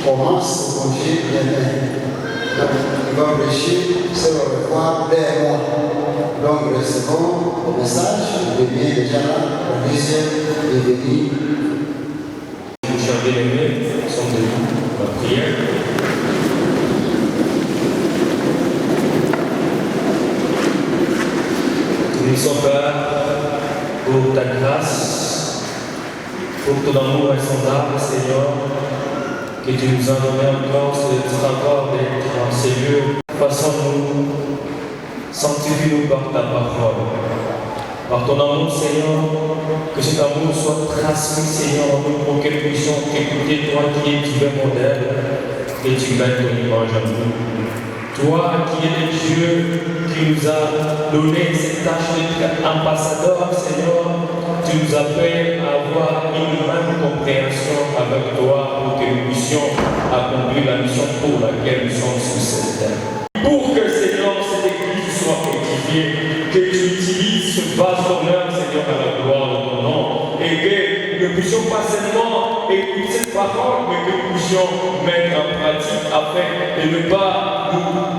commence au congé demain. Donc, il va prêcher sur le revoir dès moi. Donc, recevons le message, il vient déjà là, le deuxième est venu. Chers bien-aimés, nous sommes debout pour la prière. Nous sommes Père pour ta grâce, pour ton amour insondable, Seigneur, que tu nous as donné encore d'être dans ces lieux. Façon-nous, sanctifie-nous par ta parole. Par ton amour, Seigneur, que cet amour soit transmis, Seigneur, en nous pour que nous puissions écouter toi qui es divin modèle et tu mets ton image en nous. Toi qui es le Dieu qui nous a donné cette tâche d'être ambassadeur, Seigneur, tu nous appelles à avoir une même compréhension avec toi pour que nous puissions accomplir la mission pour laquelle nous sommes sur cette terre. Pour que, Seigneur, cette église soit édifiée, que tu utilises ce vaste honneur, Seigneur, à la gloire de ton nom, et que nous ne puissions pas seulement écouter cette parole, mais que nous puissions mettre en pratique afin de ne pas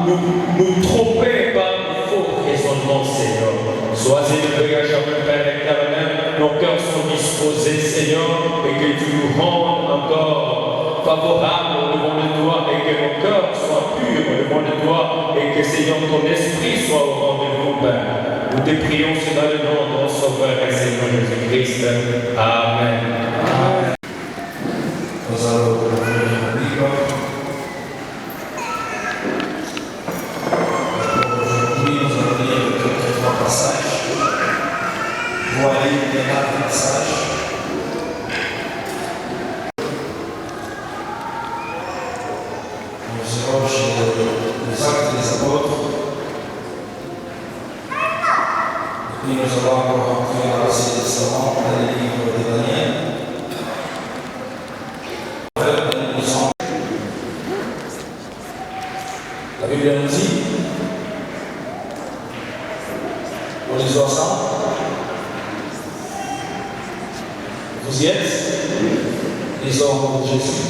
nous tromper par le faux raisonnement, Seigneur. Sois élevé à jamais, Père éternel, nos cœurs sont disposés, Seigneur, et que tu nous rendes encore favorables devant de toi, et que nos cœurs soient purs devant de toi, et que, Seigneur, ton esprit soit au rendez-vous, Père. Nous te prions dans le nom de notre Sauveur et Seigneur Jésus-Christ. Amen. Amen. Nous allons ouvrir le livre. Aujourd'hui, nous allons lire quelques trois passages. Nous allons lire les 4 passages. Nous irons chez les Actes des Apôtres. Et nous allons encore rentrer dans l'Ancien Testament, dans les livres de Daniel. La Bible nous dit, on les ensemble. Vous y êtes? Les hommes de Jésus.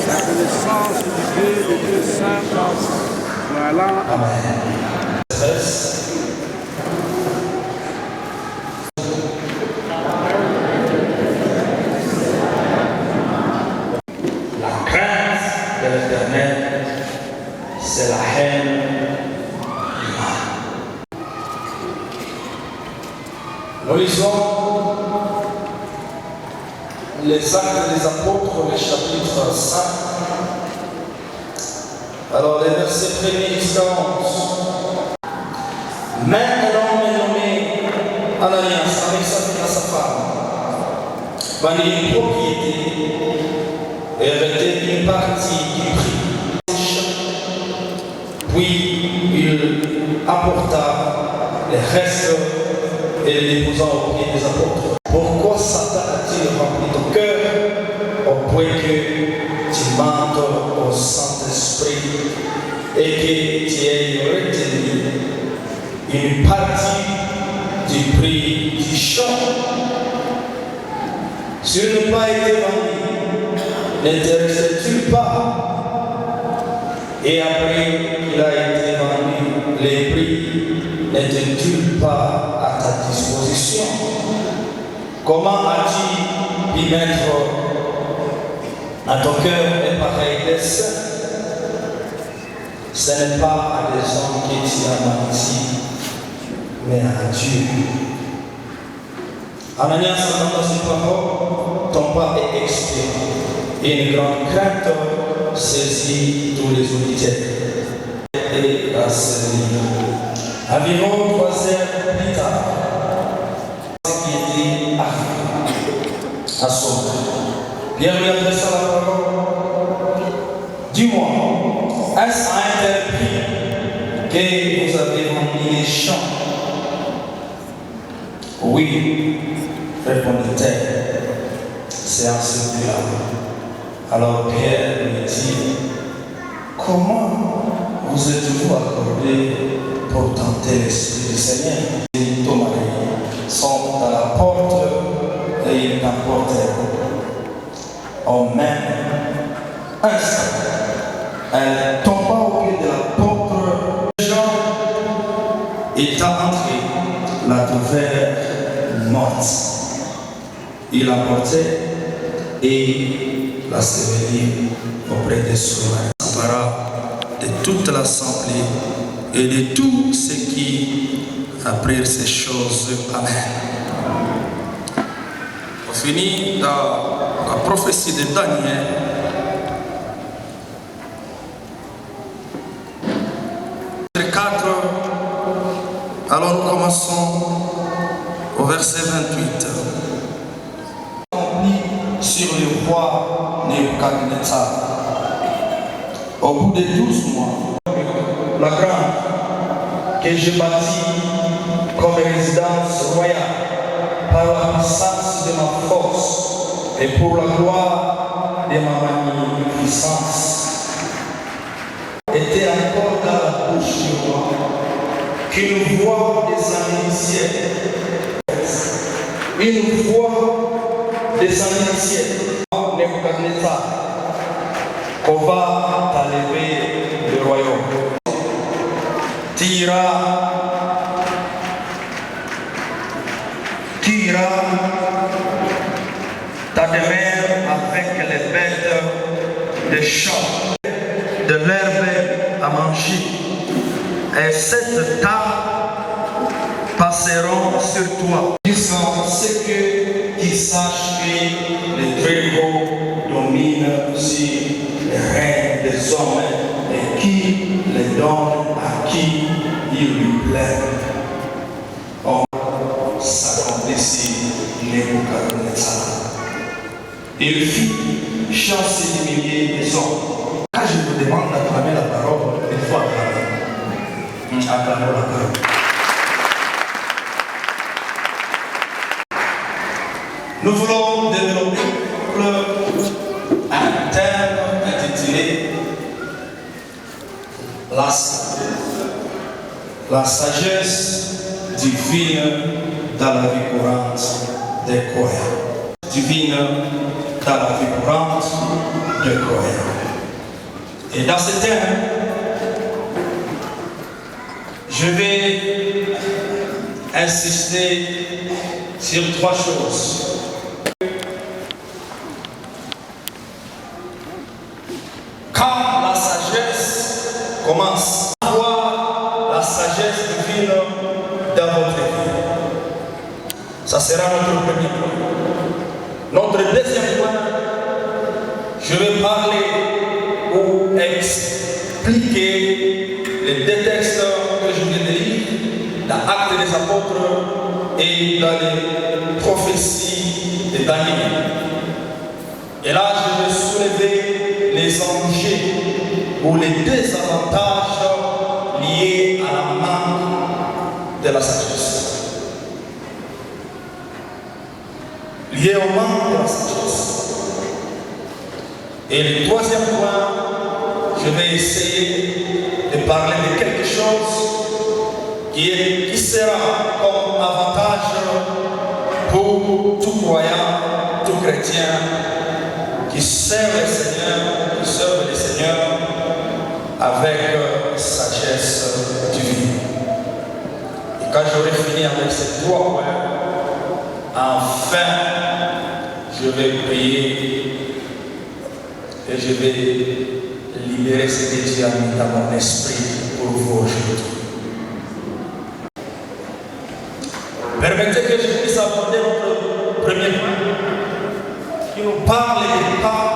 La connaissance du Dieu saint. Voilà. Amen. 13. La crainte de l'Éternel, c'est la haine du mal. Nous lisons les Actes des Apôtres, le chapitre 5. Alors, les versets 1er jusqu'à 11. Mais un homme nommé Ananias, avec sa femme, vendit une propriété et avait une partie du prix. Puis il apporta les restes et les déposa au pied des apôtres. Pourquoi Satan a-t-il rempli ton cœur au point que tu mentes au Saint-Esprit et que tu aies retenu une partie du prix du champ? S'il n'a pas été vendu, n'intéressait-il pas? Et après qu'il a été vendu, les prix n'étaient-ils pas à ta disposition? Comment as-tu pu mettre à ton cœur un pareil dessein? Ce n'est pas à des hommes que tu as menti, mais à Dieu. Ananias, entendant ces paroles, tomba et expira. Et une grande crainte saisit tous les auditeurs. Et à ce niveau, environ 3 heures plus tard, qui était arrivé à son cœur. Pierre lui adressa la parole. Dis-moi, est-ce à un tel prix que vous avez vendu les champs? Oui, répondit-elle, c'est en ce prix-là. Alors Pierre lui dit, comment vous êtes-vous accordé pour tenter l'Esprit du Seigneur? Et ton mari sont à la d'apporter au même instant. Elle tomba au pied de l'apôtre. Jean étant entré, la trouvèrent morte. Il la portait et la sévérit auprès de son de toute l'assemblée et de tous ceux qui apprirent ces choses. Amen. On finit dans la prophétie de Daniel. Alors nous commençons au verset 28. Sur le roi Nebuchadnezzar. Au bout de 12 mois, la grande que j'ai bâtie comme résidence royale par la puissance de ma force et pour la gloire de ma magnificence, était encore dans la bouche du roi, qu'une voix des ciel, une voix des ciel, Nebuchadnezzar, qu'on va t'enlever le royaume. Tu iras ta demeure avec les bêtes des champs, de l'herbe à manger, et cette table passeront sur toi. Disant ce que tu saches que le Très-Haut domine sur les reins des hommes et qui les donne à qui il lui plaît. On s'accomplissait Nebuchadnezzar. Il fit chasser des milliers des hommes. Quand je vous demande d'acclamer la parole, il faut acclamer. Acclamons la parole. Nous voulons développer un thème intitulé la sagesse divine dans la vie courante des croyants. Divine dans la vie courante des croyants. Et dans ce thème, je vais insister sur 3 choses. Quand la sagesse commence à voir la sagesse divine dans votre vie, ça sera notre premier point. Notre deuxième point, je vais parler ou expliquer les 2 textes que je viens de lire dans Actes des Apôtres et dans les prophéties de Daniel. Et là, je vais soulever les enjeux ou les désavantages liés à la manque de la sagesse. Liés au manque de la sagesse. Et le 3e point, je vais essayer de parler de quelque chose qui sera comme avantage pour tout croyant, tout chrétien qui servent le Seigneur avec sagesse divine. Et quand j'aurai fini avec ces 3 points, enfin, je vais prier et je vais libérer ce que Dieu a mis dans mon esprit pour vous aujourd'hui. Permettez que je puisse aborder notre premier point qui nous parle des pas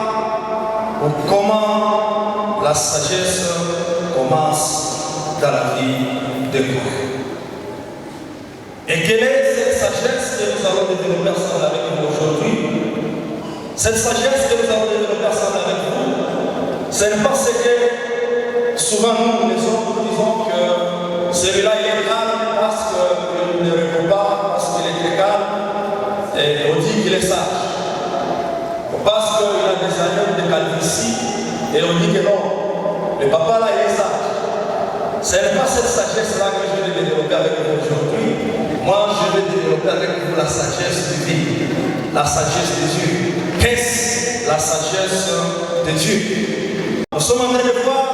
ou comment la sagesse commence dans la vie de Dieu. Et quelle est cette sagesse que nous allons développer ensemble avec vous aujourd'hui? Cette sagesse que nous allons développer ensemble avec vous, c'est parce que souvent nous, les hommes, nous disons que celui-là il est calme parce qu'il ne répond pas, parce qu'il est très calme, et on dit qu'il est sage. Parce qu'il a des années de calvitie, et on dit que non, le papa là il est sage. Ce n'est pas cette sagesse-là que je vais développer avec vous aujourd'hui. Moi, je vais développer avec vous la sagesse divine. la sagesse de Dieu. Qu'est-ce la sagesse de Dieu? Nous sommes en train de voir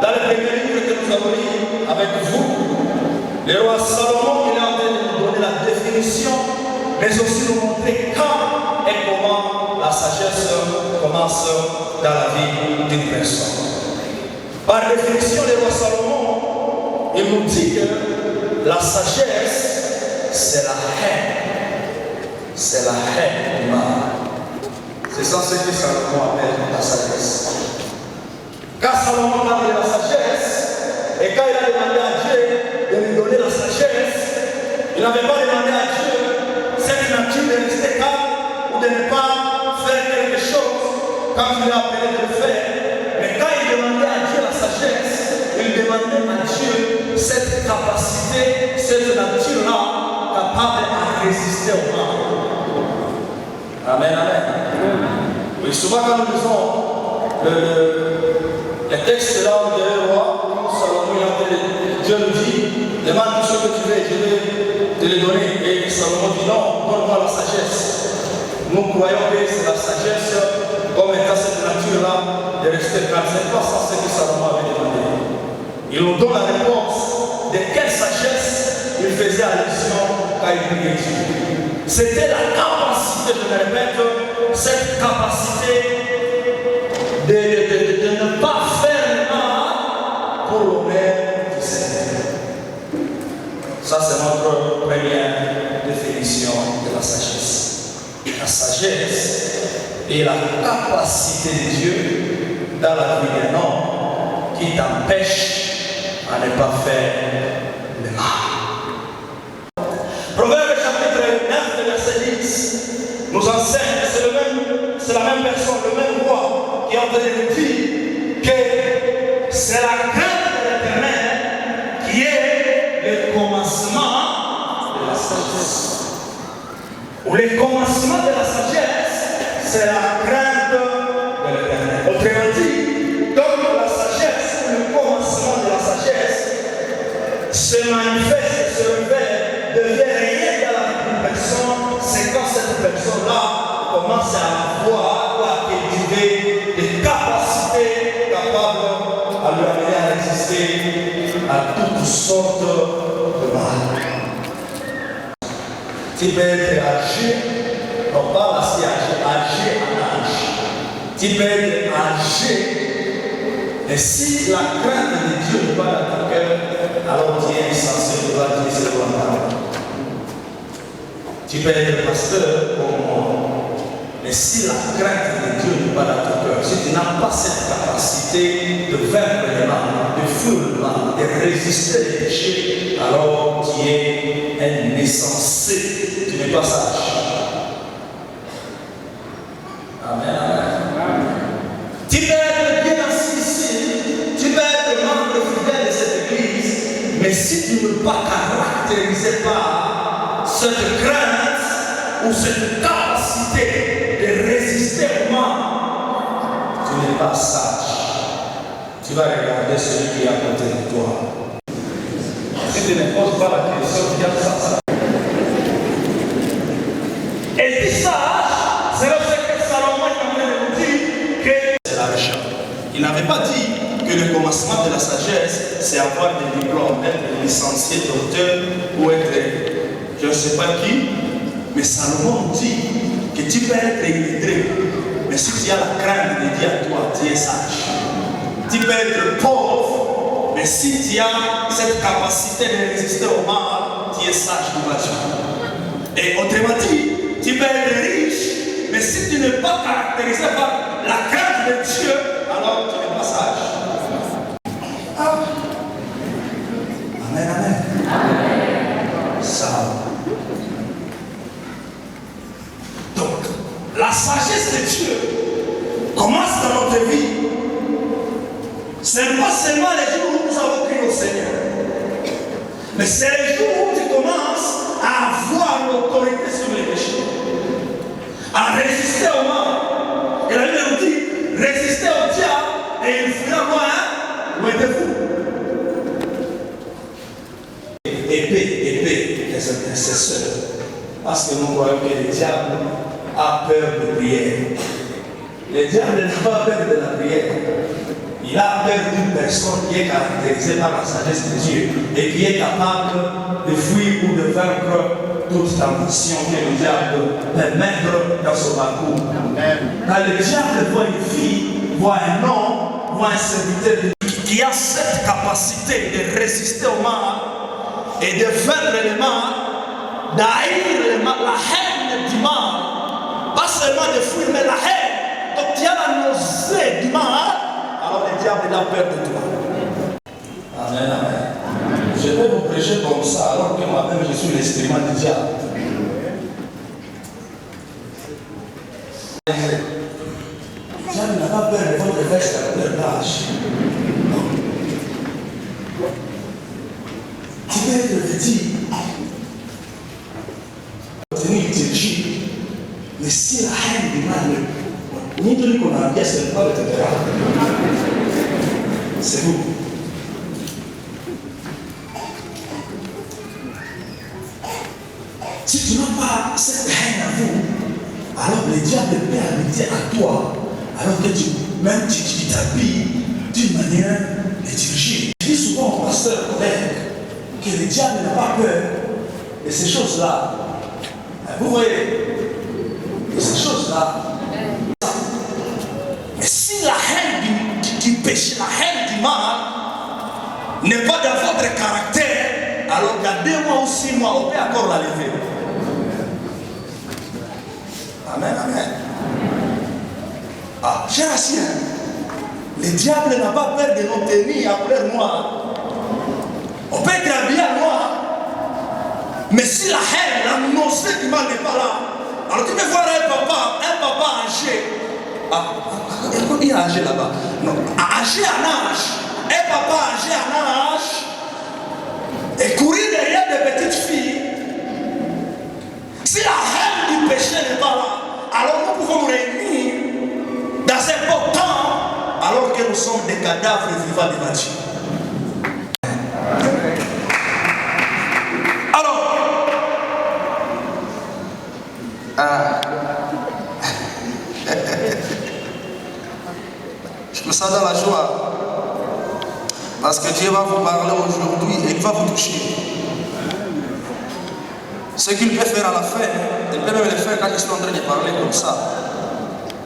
dans le premier livre que nous avons lu avec vous, le roi Salomon, il est en train de nous donner la définition, mais aussi nous montrer quand et comment la sagesse commence dans la vie d'une personne. Par définition, le roi Salomon, il nous dit que la sagesse, c'est la haine. C'est la haine du mal. C'est ça ce que Salomon appelle la sagesse. Quand Salomon parle de la sagesse, et quand il a demandé à Dieu de lui donner la sagesse, il n'avait pas demandé à Dieu cette nature de rester calme ou de ne pas faire quelque chose quand il a appelé de le faire. Mais quand il demandait à Dieu la sagesse, il demandait à Dieu cette capacité, cette nature-là, capable de résister au mal. Amen, amen. Oui, souvent quand nous lisons le texte là où il y a le roi, Salomon, Dieu nous dit, demande tout ce que tu veux, je vais te le donner. Et Salomon dit non, donne-moi la sagesse. Nous croyons que c'est la sagesse, comme étant cette nature-là, de rester calme. C'est pas ça ce que Salomon avait demandé. Il nous donne la réponse de quelle sagesse il faisait allusion quand il priait Dieu. C'était la capacité, je me répète, cette capacité de ne pas faire le mal pour l'honneur du Seigneur. Ça, c'est notre première définition de la sagesse. La sagesse est la capacité de Dieu dans la vie d'un homme qui t'empêche à ne pas faire le mal. Proverbe chapitre 9, verset 10 nous enseigne, c'est la même personne, le même roi qui est en train de nous dire que c'est la crainte de l'Éternel qui est le commencement de la sagesse. Ou le commencement de la sagesse, c'est la crainte de l'Éternel. Autrement dit, donc la sagesse, le commencement de la sagesse, se manifeste, se révèle, devient réel dans la vie d'une personne, c'est quand cette personne-là commence à avoir ou à cultiver des capacités capables à lui amener à résister à toutes sortes de mal. Tu peux être âgé, non pas assez âgé en âge. Tu peux être âgé, et si la crainte de Dieu n'est pas dans ton cœur, alors tu es insensé, tu vas dire c'est toi. Tu peux être pasteur comme moi. Mais si la crainte de Dieu n'est pas dans ton cœur, si tu n'as pas cette capacité de vaincre le mal, de fuir le mal, de résister les péchés, alors tu es un insensé, tu n'es pas sage. Amen, amen. Tu peux être bien assis ici, tu peux être membre fidèle de cette église, mais si tu ne pas caractérisé par cette crainte ou cette capacité de résister au mal, tu n'es pas sage. Tu vas regarder celui qui est à côté de toi. Si tu ne poses pas la question, tu as ça. Et si sage, c'est là que Salomon est en train de nous dire que c'est l'argent. Il n'avait pas dit que le commencement de la sagesse, c'est avoir des diplômes, être licencié, docteur ou être je ne sais pas qui. Mais Salomon dit que tu peux être illettré, mais si tu as la crainte de Dieu à toi, tu es sage. Tu peux être pauvre, mais si tu as cette capacité de résister au mal, tu es sage de Dieu. Et autrement dit, tu peux être riche, mais si tu n'es pas caractérisé par la crainte de Dieu, alors tu n'es pas sage. Ah. Amen, amen. Amen. Ça. Donc, la sagesse de Dieu commence dans notre vie. Ce n'est pas seulement les jours où nous avons crié au Seigneur, mais c'est les jours où tu commences à avoir l'autorité sur les péchés, à résister au mal. Et la Bible nous dit, résistez au diable et il fuira loin de vous. Épée, les intercesseurs. Parce que nous croyons que le diable a peur de prière. Le diable n'a pas peur de la prière. Il a peur d'une personne qui est caractérisée par la sagesse de Dieu et qui est capable de fuir ou de vaincre toute tentation que le diable peut mettre dans son parcours. Quand le diable voit une fille, voit un homme, voit un serviteur qui a cette capacité de résister au mal et de vaincre le mal, d'haïr le mal, la haine du mal, pas seulement de fuir, mais la haine. Donc tu as la nausée du mal, alors le diable a peur de toi. Amen, amen. Je vais vous prêcher comme ça, alors que moi-même je suis l'instrument du diable. Le diable n'a pas peur de votre veste à leur âge. Tu peux être petit, obtenir dirigé, mais si la haine du mal, ni de lui qu'on a bien, c'est pas le tempérament. C'est vous. Si tu n'as pas cette haine à vous, alors le diable peut habiter à toi, alors que même tu t'habilles d'une manière de diriger. Je dis souvent au pasteur collègue que le diable n'a pas peur de ces choses-là. Vous voyez, de ces choses-là. Mais si la haine du péché, la haine du mal n'est pas dans votre caractère, alors dans 2 mois ou 6 mois, on peut encore la lever. Amen, amen. Ah, cher ancien, le diable n'a pas peur de nous tenir en couleur noire. On peut être habillé à noir, mais si la haine, la nausée du mal n'est pas là, alors tu peux voir un papa âgé. Il y a âgé là-bas. Non, âgé en âge. Un papa âgé en âge et courir derrière des petites filles. Si la haine du péché n'est pas là, alors nous pouvons nous réunir dans un beau temps alors que nous sommes des cadavres vivants de Dieu. Je me sens dans la joie parce que Dieu va vous parler aujourd'hui et il va vous toucher. Ce qu'il peut faire à la fin, il peut même le faire quand je suis en train de parler comme ça.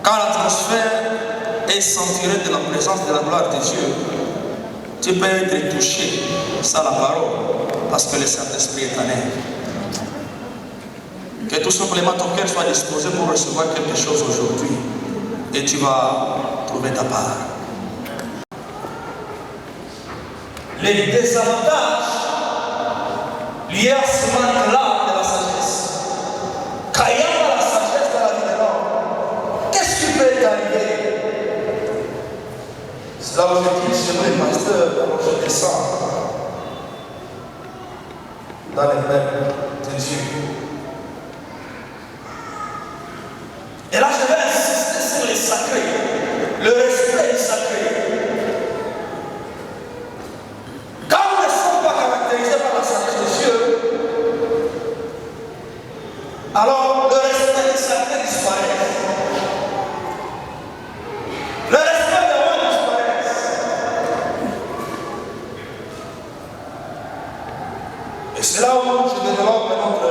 Quand l'atmosphère est saturée de la présence de la gloire de Dieu, tu peux être touché sans la parole parce que le Saint-Esprit est en elle. Que tout simplement ton cœur soit disposé pour recevoir quelque chose aujourd'hui et tu vas trouver ta part. Les désavantages liés à ce manque-là de la sagesse. Quand il y a la sagesse dans la vie de l'homme, qu'est-ce qui peut t'arriver? C'est là où je dis, j'aimerais pasteur, alors je descends dans les mains de Dieu. Et là, je vais insister sur les sacrés, le respect du sacré. Quand nous ne sommes pas caractérisés par la sagesse de Dieu, alors le respect du sacré disparaît. Le respect de l'homme disparaît. Et c'est là où je développe notre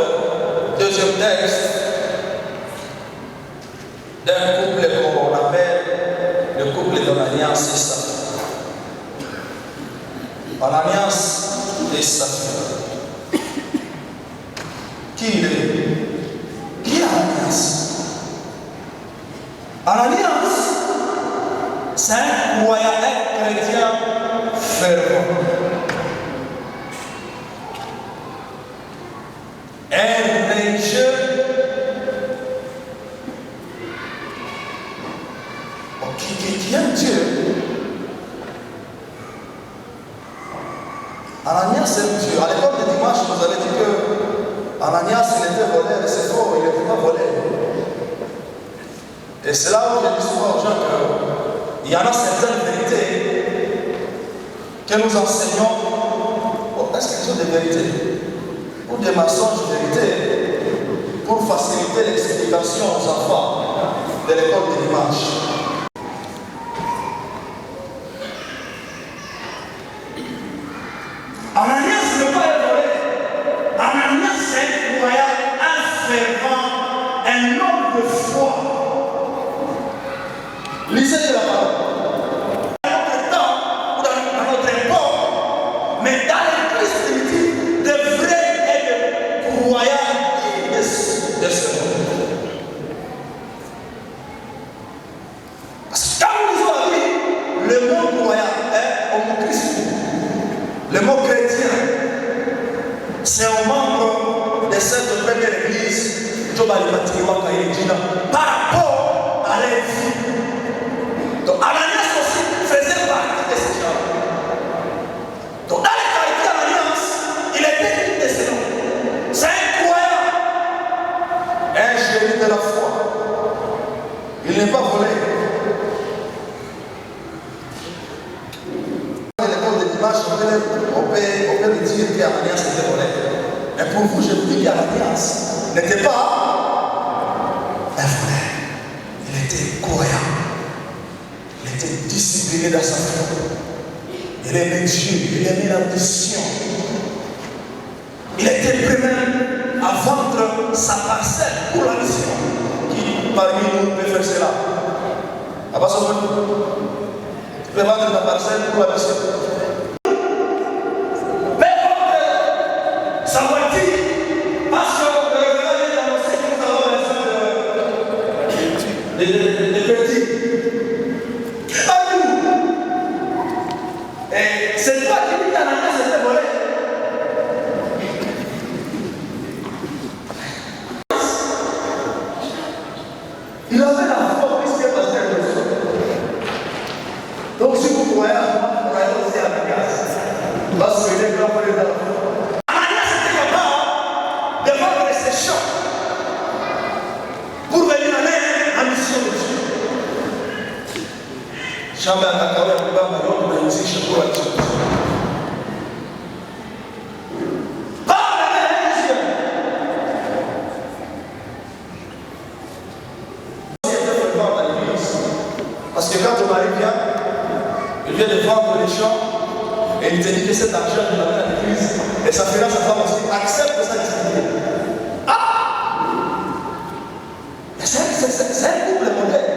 deuxième texte d'un couple qu'on appelle le couple de l'alliance et Saphir. L'alliance et Saphir. Qui il est? Qui est l'alliance? L'alliance, c'est un croyant, un chrétien fervent. Un religieux qui aime Dieu. Ananias aime Dieu. À l'école de dimanche, vous avez dit que Ananias il était voleur, c'est faux, il n'était pas voleur. Et c'est là où je dis souvent aux gens qu'il y en a certaines vérités que nous enseignons. Est-ce qu'elles sont des vérités? Ou des mensonges de vérité pour faciliter l'explication félicitations aux enfants de l'école de dimanche. Ananias ne peut pas être volé. Ananias, c'est un croyant, un fervent, un homme de foi. Lisez la parole. Dans notre temps, ou dans notre époque, mais dans l'église primitive, de vrais et de croyants de ce monde. Parce que quand nous lisons la Bible, le mot croyant est homo Christ. Le mot chrétien, c'est un membre de cette première église par rapport à la vie. Donc Ananias aussi faisait partie de ces gens. Donc dans les qualités d'Ananias, il était une de ces noms. C'est un croyant. Un génie de la foi. Il n'est pas volé. Dans l'école de dimanche, on peut dire qu'Ananias était volé. Mais pour vous, je vous dis qu'Ananias n'était pas un volé. Il était croyant. Il était discipliné dans sa foi. Il aimait Dieu, il aimait la mission. Il était prêt même à vendre sa parcelle pour la mission. Qui parmi nous peut faire cela? Tu peux vendre ta parcelle pour la mission. Sa voiture, parce que le revenant est annoncé que nous avons besoin de petits. Et c'est toi qui dis qu'Ananias était volé. Il avait la foi plus que pasteur de Dieu. Donc si vous croyez aussi à Ananias, parce qu'il est grand frère de la foi. Ananias était capable de vendre ses champs pour venir en mission de Dieu. Shamba ya kakao ya kubamba yote unahusisha kwa Yesu. Parce que quand ton mari vient, il vient de vendre les champs et il te dit que cet argent qu'il amène à l'église et ça fera sa femme aussi accepte sa discipline. Ah! C'est un couple modèle.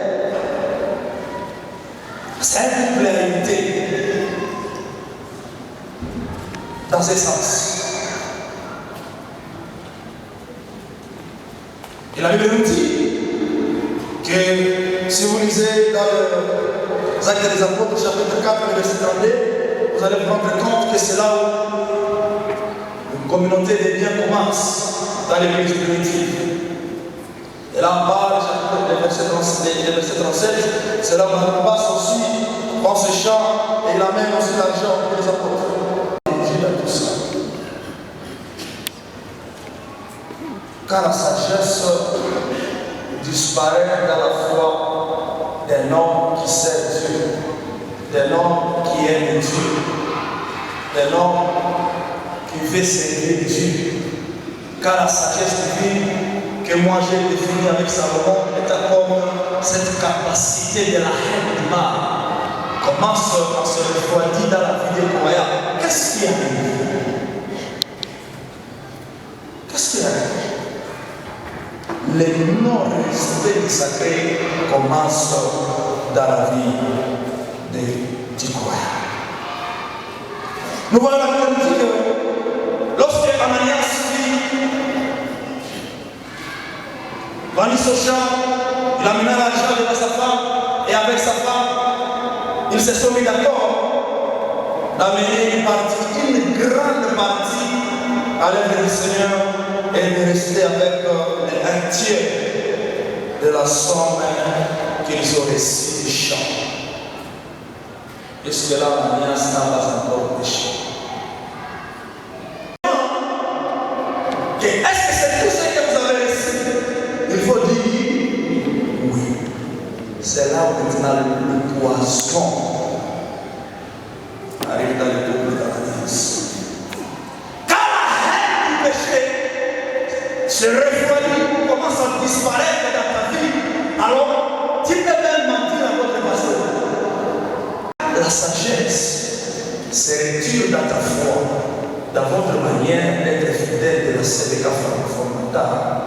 C'est un couple réalité dans ce sens. Et la Bible nous dit que si vous lisez dans les Actes des Apôtres, chapitre 4, verset 32, vous allez vous rendre compte que c'est là où une communauté des biens commence dans l'église primitive. Et là en bas, le verset 37, c'est là où Barnabas aussi prend ses champs et il amène aussi l'argent pour les apôtres. Tout ça. Quand la sagesse disparaît dans la foi d'un homme qui sait Dieu, d'un homme qui aime Dieu, d'un homme qui veut servir Dieu, quand la sagesse divine que moi j'ai définie avec Salomon est comme cette capacité de la haine du mal commence à se refroidir dans la vie des croyants. Qu'est-ce qui arrive? Qu'est-ce qui arrive? Le non-respect du sacré commence dans la vie du croyant. Nous voilà la Bible dit que lorsque Ananias vendit son champ, il amena l'argent devant sa femme et avec sa femme, ils se sont mis d'accord d'amener une grande partie à l'œuvre du Seigneur et de rester avec un tiers de la somme qu'ils ont reçue du champ. Est-ce que là, Ananias n'a pas encore péché? Est-ce que c'est tout ce que vous avez reçu? Il faut dire oui. C'est là où maintenant le poisson arrive dans le peuple d'Ananias. Quand la haine du péché se refroidit, comment commence à disparaître dans ta vie, alors tu peux même mentir à votre pasteur. La sagesse se retire dans ta foi, dans votre manière d'être fidèle de la CDK fondamentale.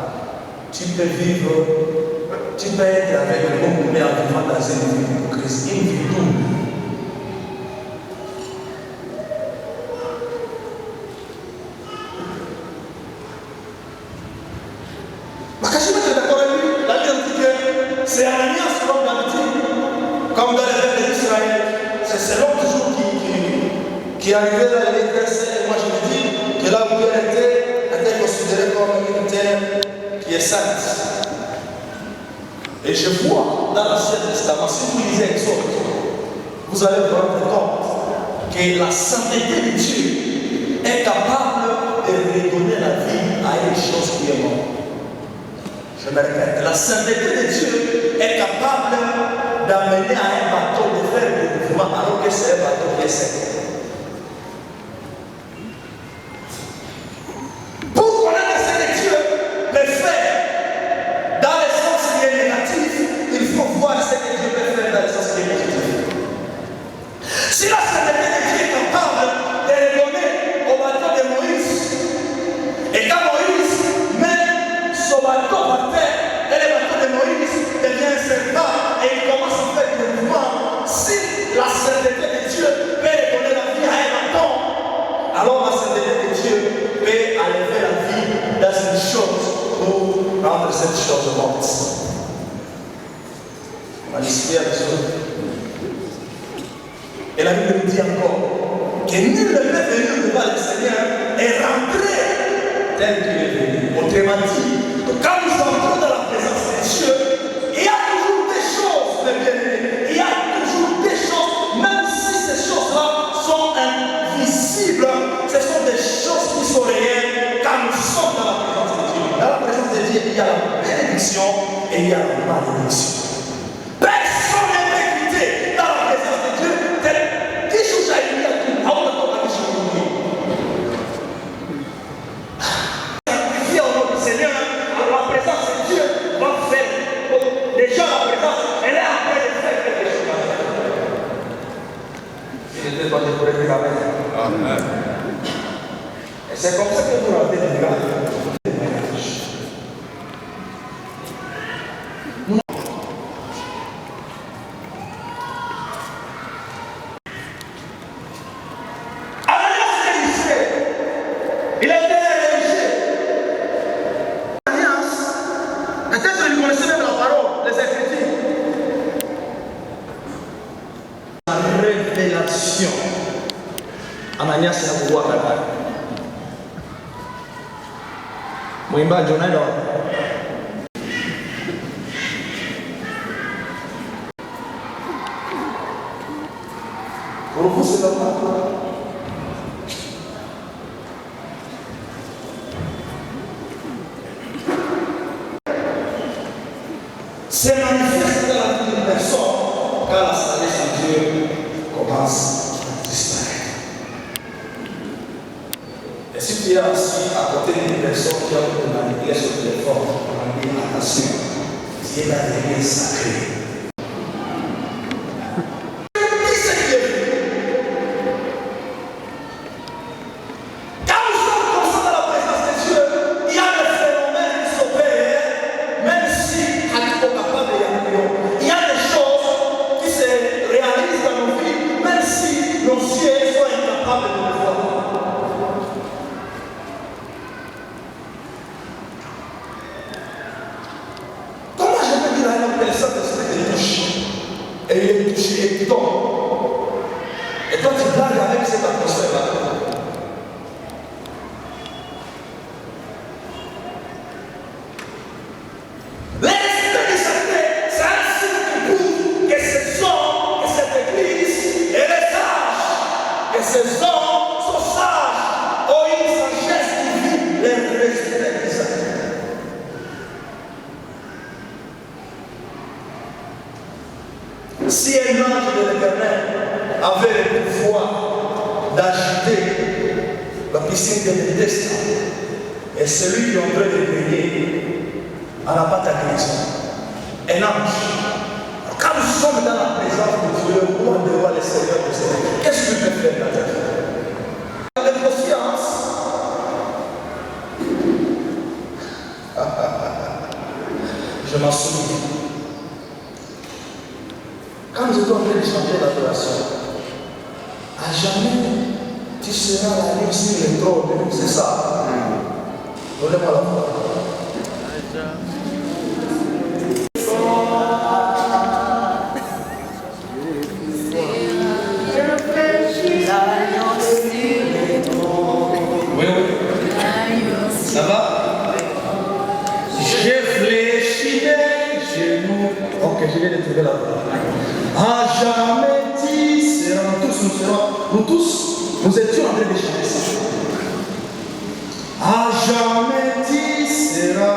Tu peux vivre, tu peux être avec le monde, mais en vivant dans une vie d'hypocrisie, une vie double. C'est Ananias comme d'habitude, comme dans les peuples d'Israël. C'est selon toujours qui arrivait là, il est dressé. Et moi je me dis que là où il était considéré comme une terre qui est sainte. Et je vois dans l'Ancien Testament, si vous lisez Exode, vous allez vous rendre compte que la sainteté de Dieu est capable de redonner la vie à une chose qui est morte. Je me répète, la sainteté de Dieu est capable d'amener à un bateau de faire le mouvement alors que c'est un bateau qui est sec. Pour connaître ce que Dieu peut faire dans le sens qui est négatif, il faut voir ce que Dieu peut faire dans le sens qui est positif. Si la sainteté de Dieu est capable de redonner au bateau de Moïse, et quand Moïse met son bateau par terre, et le bateau de Moïse devient un serpent et il commence à faire des mouvements. Si la sainteté de Dieu peut redonner la vie à un bâton, alors la sainteté de Dieu peut enlever la vie dans une chose pour rendre cette chose morte. On va discuter avec ça. Et la Bible nous dit encore que nul ne peut venir devant le Seigneur et rentrer tel qu'il est venu. Autrement dit, quand nous entrons dans la présence de Dieu, il y a toujours des choses, mes bien-aimés. Il y a toujours des choses, même si ces choses-là sont invisibles, ce sont des choses qui sont réelles quand nous sommes dans la présence de Dieu. Dans la présence de Dieu, il y a la bénédiction et il y a la malédiction. Personne ne peut quitter dans la présence de Dieu. Qui chose à lui à tout, à on attend la mission de lui. Sacrifier au nom du Seigneur, la présence de Dieu va faire. Déjà la présence, elle est en train de faire quelque chose. Il n'était pas de pourrait dire Amen. Et c'est comme ça que vous rendez des miracles. Ananias na kuwa kadhaa. Mwimbaji unaelewa? Uruhusu na c'est manifeste dans la vie d'une personne quand la sagesse de Dieu commence à disparaître. Et si tu es assis à côté d'une personne qui a manipulé son téléphone, on va dire attention, tu es dans les liens sacrés. Et il est touché et il tombe. Et toi tu blagues avec cette atmosphère-là. L'esprit du sacré, c'est un signe qui prouve que ces hommes, que cette église, elle est sage. Que ces hommes sont sages, ont une sagesse qui vit les respect du sacré. Si un ange de l'Éternel avait le pouvoir d'agiter la piscine de Bethesda et celui qui est en train de prier à la pâte à guérison. Un ange. Quand nous sommes dans la présence de Dieu, nous devons aller Seigneur de Seigneur. Qu'est-ce que tu peux faire dans ta vie? Avec confiance. Je m'en souviens. Quand nous étions en train de chanter l'adoration, à jamais tu seras la nuit sur le trône. C'est ça. Donnez-moi la voix. Ça va? Je fléchis les genoux. Ok, je viens de trouver la voix. À jamais tu seras, nous tous, nous étions en train de chanter ça. À jamais tu seras.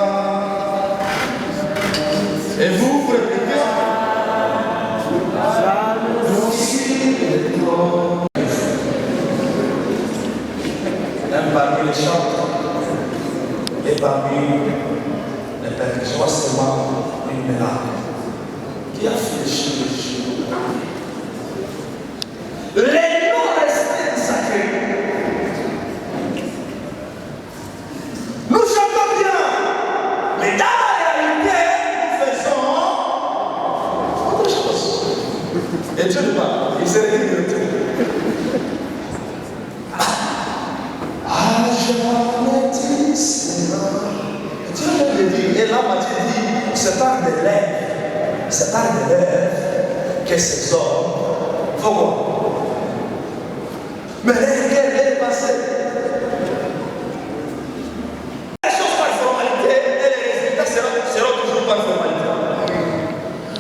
Et vous répétez. Même parmi les chants et parmi les percussions, c'est seulement une miracle qui a fléchi les genoux. Les non-respects sacrés. Nous chantons bien, mais dans la réalité, nous faisons autre chose. Et Dieu ne parle, il s'est réglé. Et là, Matthieu dit, c'est par des lèvres que ces hommes vont voir. Mais elle est passée. Les choses par formalité et les résultats seront toujours par formalité.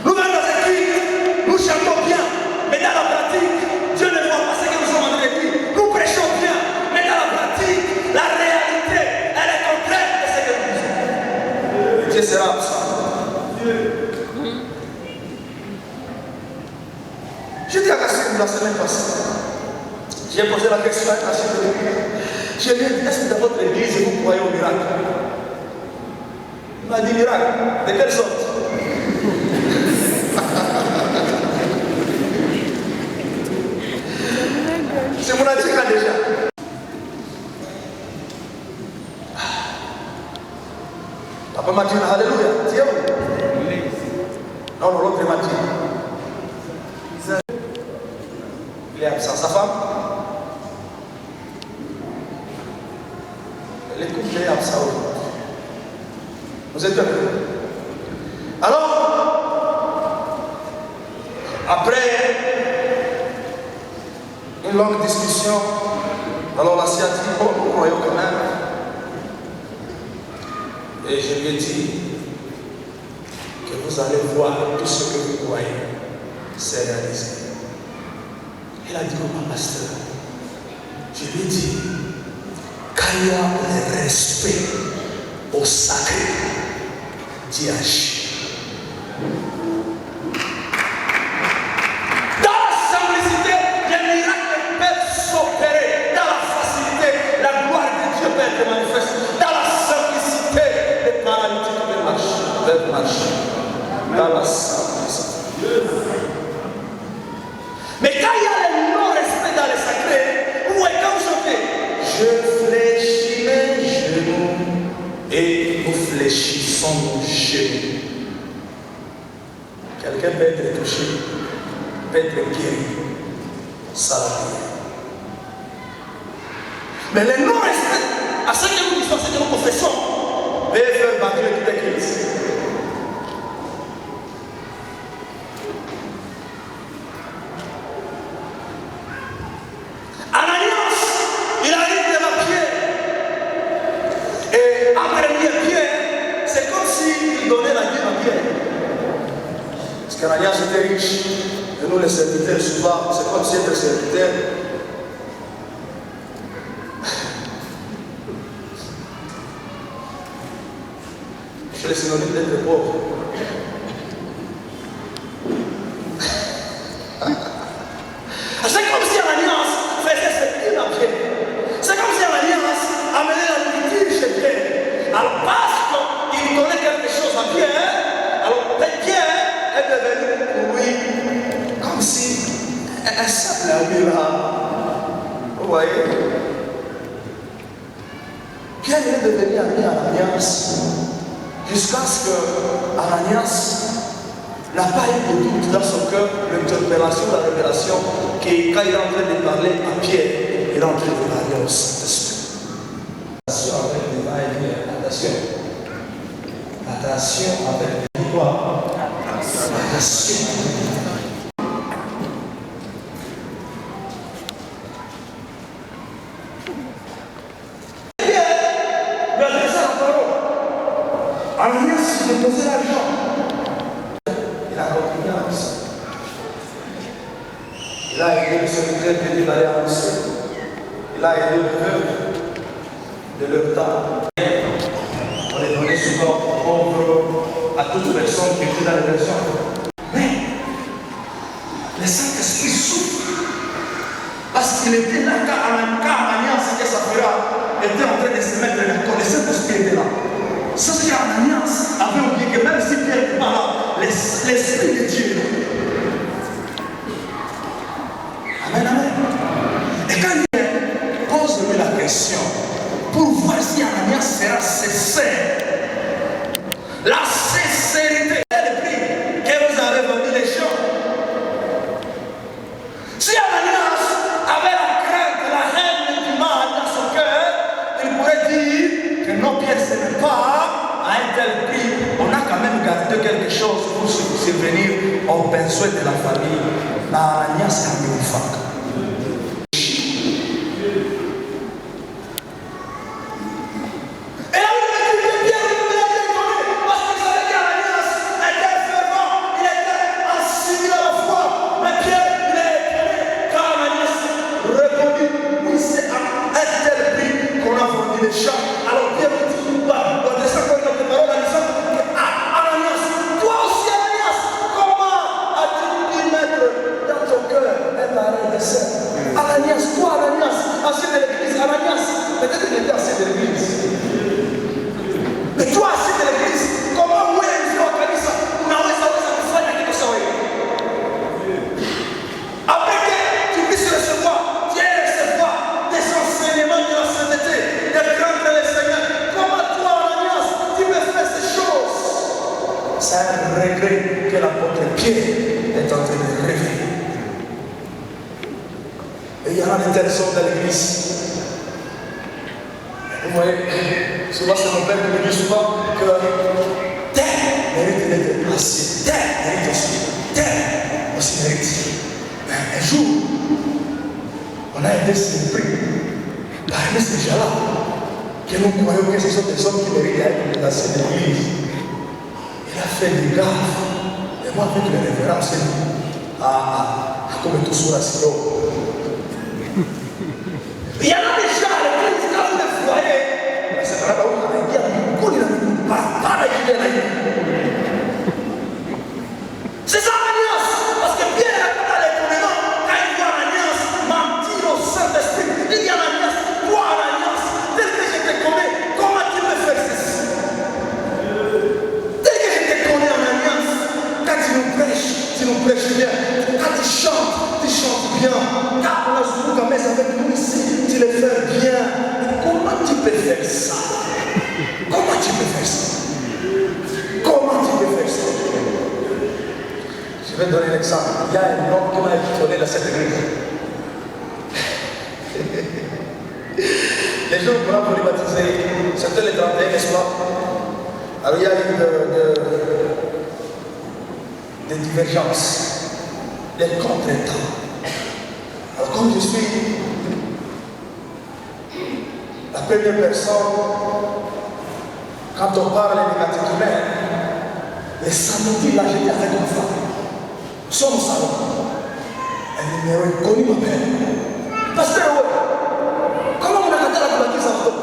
Nous venons dans l'église, nous chantons bien, mais dans la pratique, Dieu ne voit pas ce que nous sommes en train de dire. Nous prêchons bien, mais dans la pratique, la réalité, elle est contraire de ce que nous disons. Dieu sera absent. Je dis à Kassim la semaine passée, j'ai posé la question à Kassim de l'église. J'ai dit, est-ce que dans votre église vous croyez au miracle? Il m'a dit miracle. De quelle sorte? C'est mon antique déjà. Papa m'a dit alléluia. Tiens. Non, l'autre m'a dit. Il est absent, sa femme. Le couple est absent aujourd'hui. Vous êtes bien? Alors, après une longue discussion, alors la scientifique, bon, nous croyons quand même. Et je lui ai dit que vous allez voir tout ce que vous croyez s'est réalisé. Il a dit au pasteur, je lui ai dit, quand il y a le respect au sacré, Dieu agit. Dans la simplicité, les miracles peuvent s'opérer. Dans la facilité, la gloire de Dieu peut être manifeste. Dans la simplicité, les paralytiques peuvent marcher. Dans la simplicité. Mais quand il y a le non-respect dans le sacré, où est quand vous chantez, je fléchis mes genoux et nous fléchissons nos genoux. Quelqu'un peut être touché, peut être guéri, ça va bien. Mais le non-respect à ce que nous disons, ce que nous confessons, peut faire battre toute l'église. Ananias était riche, et nous les serviteurs, souvent, c'est comme si être serviteur. C'est le synonyme d'être pauvre. C'est comme si Ananias faisait ce qu'il a bien. C'est comme si Ananias amenait la nourriture chez Pierre. Alors parce qu'il donnait quelque chose à Voici un simple ami là. Vous voyez? Pierre est devenu ami à Ananias jusqu'à ce que Ananias n'a pas eu de doute dans son cœur, l'interpellation, la révélation, que quand il est en train de parler à Pierre, il est en train de parler au Saint-Esprit. Attention avec les va-et-vient, attention. Attention avec les quoi? Attention. Ananias, il a posé l'argent. Il a continué à annoncer. Il a aidé le secrétaire de d'aller annoncer. Il a aidé le peuple de leur temps. On est donné souvent pauvre à toute personne qui était dans les versions. Mais le Saint-Esprit souffre parce qu'il était là quand Ananias et Saphira étaient en train de se mettre d'accord. Le Saint-Esprit était là. Ça, c'est qu'Ananias avait oublié que même si Pierre n'était pas là, l'Esprit de Dieu est là. Amen, amen. Et quand il pose-lui la question pour voir si Ananias sera sincère, la sincérité est le prix que vous avez vendu les gens. Si Ananias avait la crainte, la haine du mal dans son cœur, il pourrait dire que non, Pierre, ce n'est pas à un tel prix. On a quand même gardé quelque chose pour subvenir aux besoins de la famille. Mais Ananias a mis une fac. Alors Pierre dit, bah, on descend comme notre parole en disant, Ananias, toi aussi Ananias, comment as-tu pu mettre dans ton cœur un pareil dessein? Ananias, toi Ananias, ancien de l'église, Ananias, peut-être qu'il était ancien de l'église. Mais toi ancien de l'église, comment vous avez organisé ça? Unaweza kufanya kitu sawa hivi. Après que tu puisses recevoir, tu aies recevoir des enseignements de la sainteté, de craindre le Seigneur. Comment toi, Ananias, tu peux faire ces choses? C'est un regret que l'apôtre Pierre est en train de rêver. Et il y en a de telles sortes dans l'église. Vous voyez, souvent c'est mon père qui me dit souvent que terre mérite d'être placée, terre mérite aussi mérite. Mais un jour, on a aidé ce prix parmi ces gens-là, que nous croyons que ce sont des hommes qui méritent d'être placés dans l'église. Il a fait des gaffes, et moi avec les révérences, comme tout sur la silo. Il y en a des gens à l'église, quand vous les voyez, c'est pas là où on a dit, c'est ça Ananias, parce que Pierre n'a pas l'étonnement, quand il voit Ananias mentir au Saint-Esprit, il dit Ananias, toi Ananias, tel que je te connais, comment tu me fais ceci? Tel que je te connais Ananias, quand tu nous prêches bien, quand tu chantes bien, quand on a joué comme ça avec nous ici, tu le fais bien. Comment tu peux faire ça? Comment tu peux faire ça? Comment tu peux faire ça? Je vais donner l'exemple. Il y a un homme qui m'a étonné dans cette église. Les gens vont pour les baptiser, c'était le 31, n'est-ce pas? Alors il y a eu des divergences, des contretemps. Alors comme je suis la première personne, quand on parle des catéchumènes, les samedis, là j'étais avec ma femme. Nous sommes au salon. Un numéro inconnu m'appelle. Pasteur, ouais. Comment on a gâté la baptise en fait?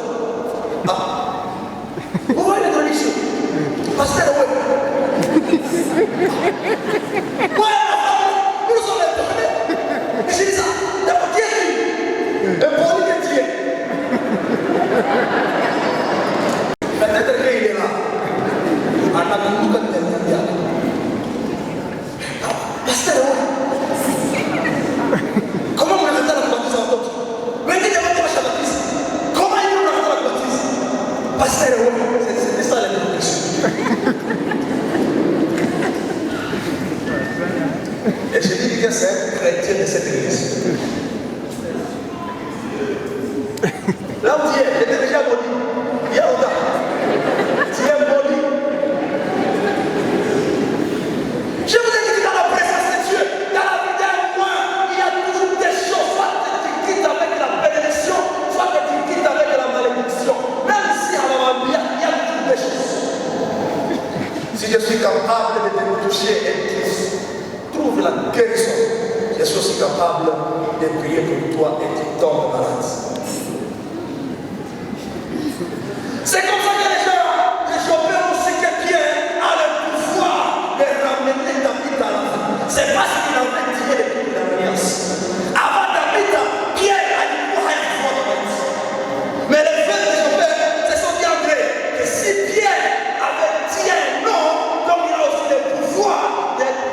Ah. Vous voyez les traditions? Pasteur, ouais. Ouais, nous sommes les premiers. Et j'ai dit ça. D'abord, qui est-il? Un poli que tu es. Peut-être qu'il est là. Anak itu kan dia. Pastor, Si je suis capable de te toucher et tu trouves la guérison, je suis aussi capable de prier pour toi et tu tombes malade. C'est comme ça que les gens opèrent aussi que Pierre a le pouvoir de ramener David à la vie. C'est parce qu'il avait tiré le coup de l'alliance. Avant David, Pierre a dit pouvoir être fort de David. Mais les frères de Jobert se sont dit André que si Pierre avait dit un non, donc il a aussi le pouvoir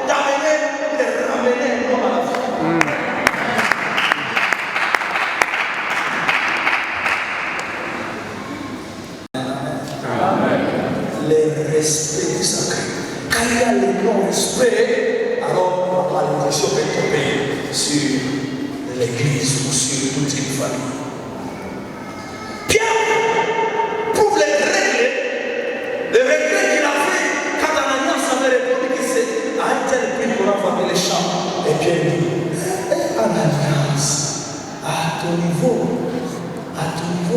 d'amener, de ramener un homme à la vie. Le respect du sacré. Quand il y a le non-respect, alors on va pas l'impression peut tomber sur l'église ou sur toute une famille. Pierre prouve les regrets qu'il a fait quand Ananias avait répondu que c'est à un tel prix qu'on a vendu les champs. Et Pierre dit, Ananias, à ton niveau,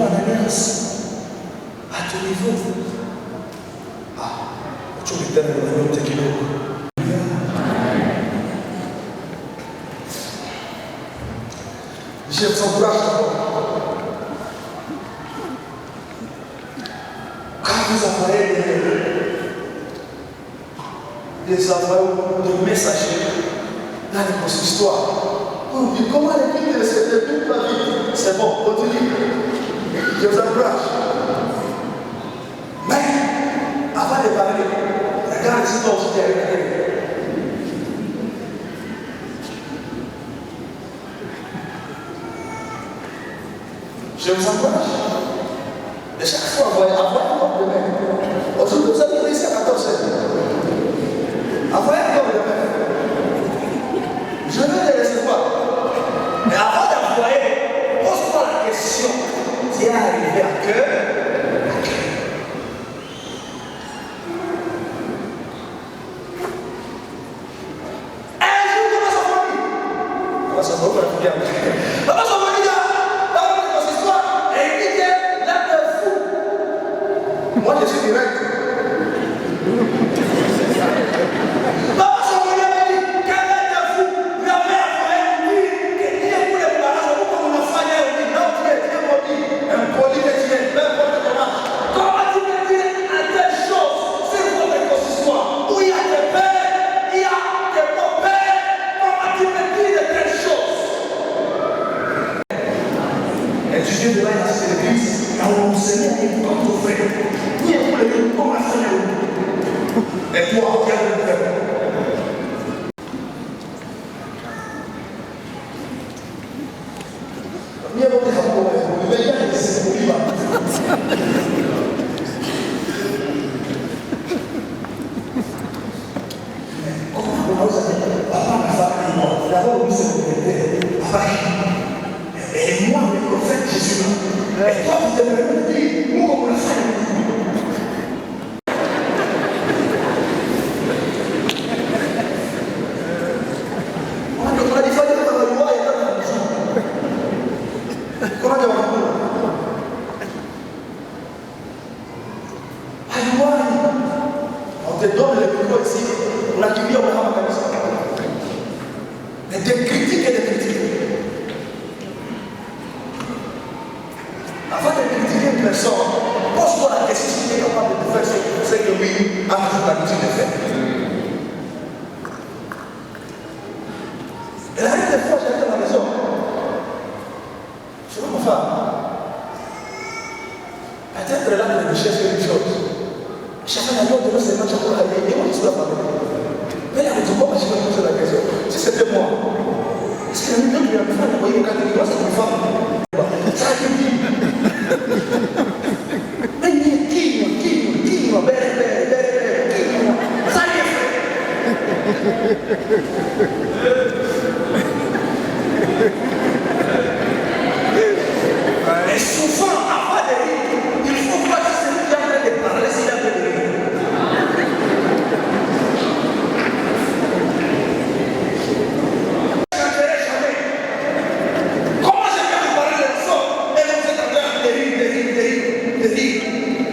Ananias, à ton niveau. Tu me donnes le nom de Kilo. Je t'encourage quand vous envoyez des envoyés de messagers dans les histoires, vous dites comment les filles de cette toute la vie, c'est bon, continue. Je vous encourage. Mais avant de parler, regarde ce dont je t'ai regardé. Je vous encourage. De chaque fois, envoyez un homme de main. Aujourd'hui, vous avez ici à 14 heures. Envoyez un homme de main. Je vais les recevoir. Mais avant d'envoyer, pose-toi la question. Tu es arrivé à cœur? Moi je suis direct. Papa Samuel m'a dit, quel est fou? Il a fait un dit que Dieu voulait me barrer, comme on a fait un dit, non, tu es Dieu maudit, un poli de Dieu, peu importe comment. Comment tu peux dire à telle chose sur votre consistoire où il y a des pères, il y a des beaux-pères, comment tu peux dire de telles choses? Et tu viens de là, il y a cette église, là où on se met à écouter comme ton frère. Et toi, quel est le frère? Et moi, le prophète Jésus, et toi, vous devez me dire, nous, comme on l'a fait. On te donne le micro ici, on a kimbia, on a ma kanisa. Mais de critiquer et de critiquer. Avant de critiquer une personne, pose-toi la question si tu es capable de faire ce que lui a toujours l'habitude de faire. Et la règle des fois, j'arrive à la maison. Je vois ma femme. Peut-être là, elle me cherche quelque chose. Chacun a l'autre de nous, c'est pas chaque fois à dire, et moi, je suis la famille. Mais là, tu vois, je vais poser la question. Si c'était moi, est-ce que le mec qui a fait, vous voyez, quand il dit, c'est une femme. Ça a été dit. Mais qui, ça y est fait. Et souvent, avant de rire, il faut voir si c'est lui qui est en train de parler, s'il a fait de rire.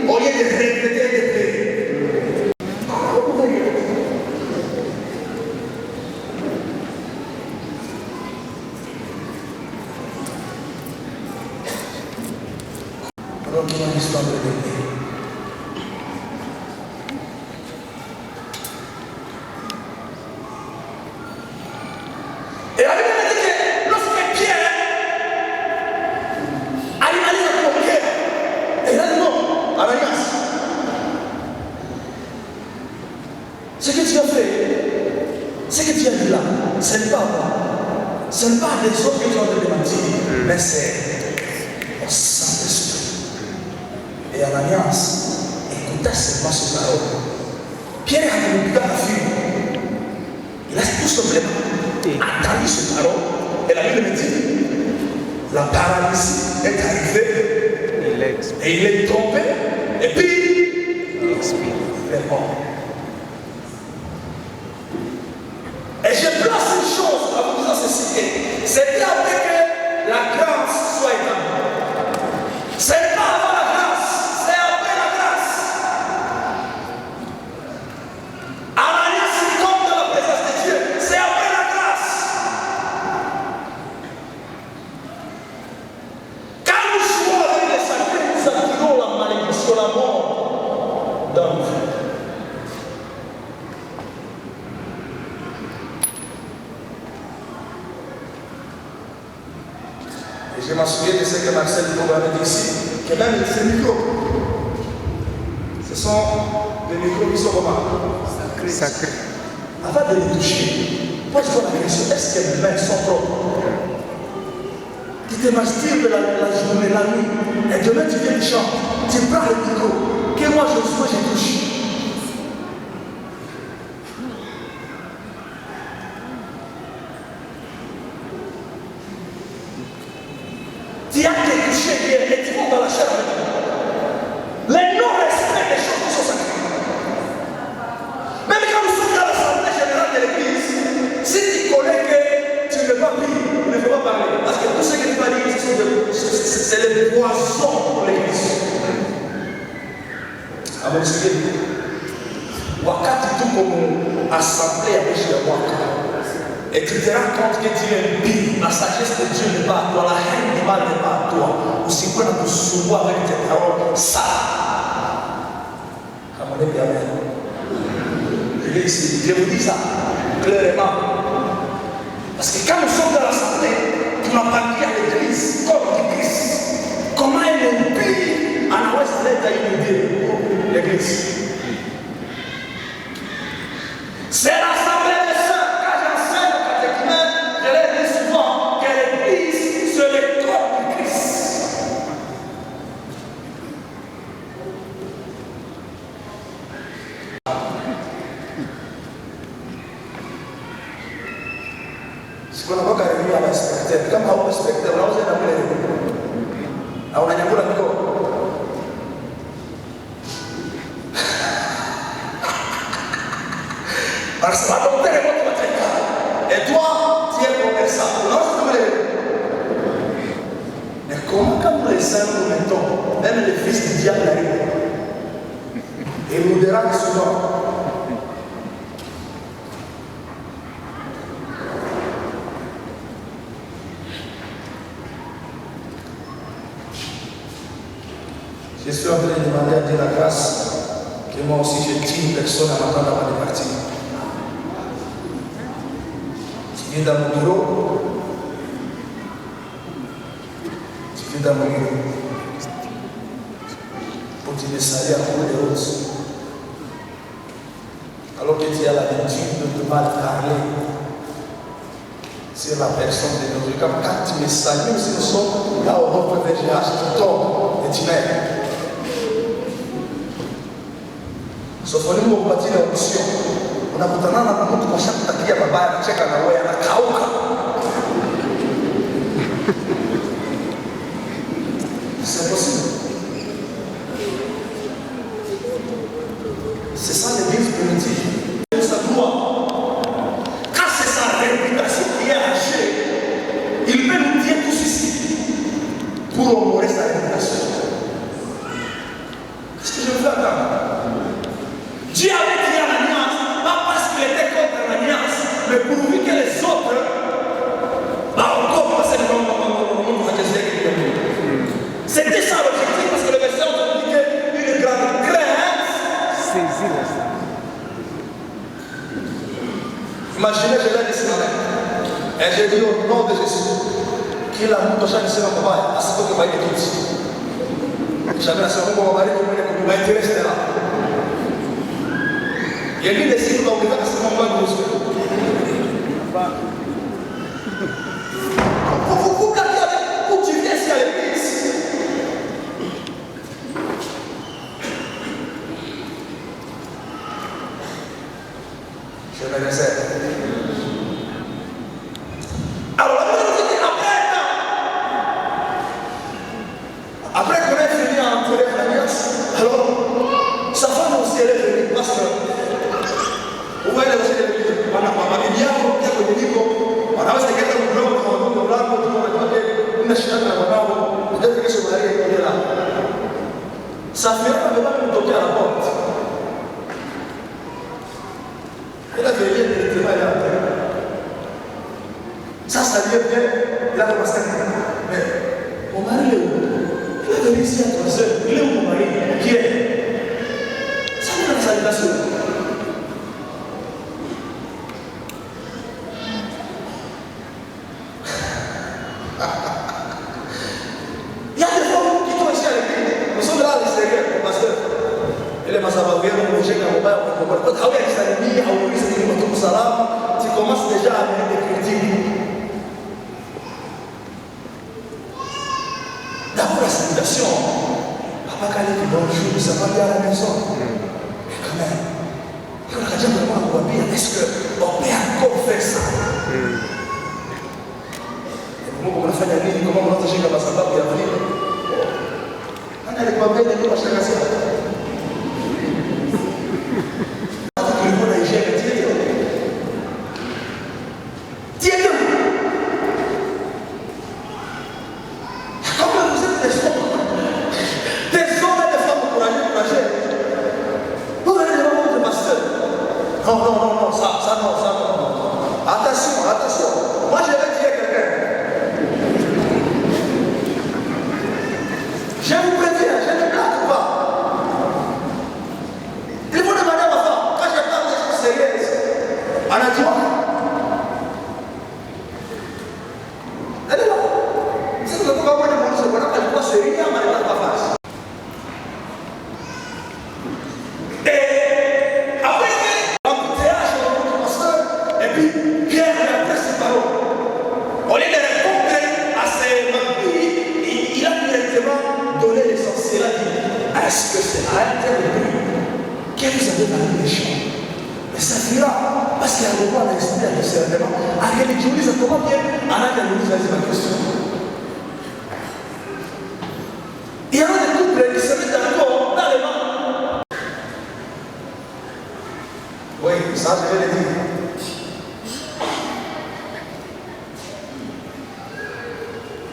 Au lieu de regretter de pleurer. Comment vous Ce que tu as fait, ce que tu as dit là, ce n'est pas moi. Ce n'est pas des autres que tu as demandé, mais c'est au Saint-Esprit. Et en alliance, écoutez seulement ce parole. Pierre a dit à la fille, il a tout simplement entendu ce parole. Et la Bible me dit, la paralysie est arrivée et il est tombé et puis il est mort. Et je place une chose à vous dire ceci, c'était après que la grâce soit établie. Ce n'est pas avant la grâce, c'est après la grâce. Ananias il tombe dans la présence de Dieu, c'est après la grâce. Quand nous jouons avec les sacrés, nous attirons la malédiction, la mort dans nos vies. Et je m'en souviens de ce que Marcel Bourg avait dit ici, que même ces micros, ce sont des micros qui sont comment? Sacrés. Avant de les toucher, pose-toi la question, est-ce que mes mains sont propres? Tu te masturbes la journée, la nuit, et demain tu viens du champ, tu prends le micro, que moi je touche. Tu as été touché hier et tu vas dans la chair avec moi. Les non-respect des choses qui sont sacrées. Même quand nous sommes dans l'assemblée générale de l'église, si tu connais que tu ne veux pas prier, tu ne veux pas parler. Parce que tout ce que tu vas dire, c'est les poisons pour l'église. À mon souvenir, wakati tu comme assemblée avec le waka. Et tu te rends compte que tu es impie, la sagesse de Dieu n'est pas à toi, la haine du mal n'est pas à toi. Ou si tu as souvent avec tes paroles, ça. À mon avis, amen. Je vous dis ça clairement. Parce que quand nous sommes dans l'assemblée, tu n'as pas dit à l'église comme du Christ. Comment elle est impie en ouest à une idée, l'église. C'est l'assemblée des saints. Kuna mwaka review ya spectator kama hauko spectator unaweza na kule au unanyakula mikono parce que la docteur est votre traiteur et toi tu es commerçant unaweza kule mais comment quand les saints nous mettons même les fils du diable arrivent et nous dérangent souvent. Je suis en train de demander à Dieu la grâce que moi aussi je tue une personne à m'attendre avant de partir. Tu viens dans mon bureau, pour te laisser à court de route. Alors que tu as l'habitude de mal parler sur la personne de notre camp. Quand tu me salues, si nous sommes là au bord de VGH, tu tombes et tu mets. Sofoni mwapatia na option. Unakutana na mtu kwa shaka takia babaya anacheka na wewe anakauka. C'est possible. C'est ça l'église primitive. Ça doit. Quand c'est sa réputation qui est hachée, il peut nous dire tout ceci pour honorer sa réputation. Est-ce que je veux attendre? Dieu avait dit à l'alliance, pas parce qu'il était contre l'alliance, mais pourvu que les autres, encore passer le nom de Jésus. C'était ça l'objectif, parce que le verset a dit qu'une grande crainte saisit les âmes. Imaginez, je l'ai dit ce matin, et j'ai dit au nom de Jésus, qu'il a montré chaque séance de travail, à ce que va être tout. Jamais la séance de travail, qui va être restée là. Il y a des signes dans le cas, c'est mon pas de vous gardez avec où tu viens ici à l'église. Je vais laisser. Alors, la Bible dit après qu'on ait fini à entrer l'alliance, alors sa femme aussi elle est venue parce que vous voyez les l'église, on a bien wanaweza kaenda kublog kwa mlango mlango tu wanatoka unashindana na wanao ndio kesho mahali ile la safari amebeba kutokea na port ila vile ile tema ya sasa ndio la maskani mais on mari le ile ici à 3 heures ile mon mari qui est ça me salutation. Tu commences déjà à mener des critiques. D'abord la salutation. Papa Kali dit bonjour, ça va bien à la maison. Mais quand même, il y a déjà vraiment à dire, est-ce qu'on peut encore faire ça? Comment on a fait la vie, comment on a fait la sababu ya vile? Nani alikuwa mbele ndio washakazi? Non, ça non. Attention. Moi, je vais dire à quelqu'un. Je vous préviens, je ne blague pas. Il faut demander à ma femme, quand je parle des choses sérieuses, elle a dit, elle est là. Si vous ne pouvez pas voir les gens, c'est voilà qu'elle doit se réunir, mais elle n'a pas face. Est-ce que c'est à l'intérieur que vous avez parlé des champs? Mais ça finira parce qu'il y a un moment à l'esprit à discernement. À quel utilise comment bien à laquelle nous faisons la question. Il y a des couples qui se mettent d'accord dans les mains. Oui, ça je vais le dire.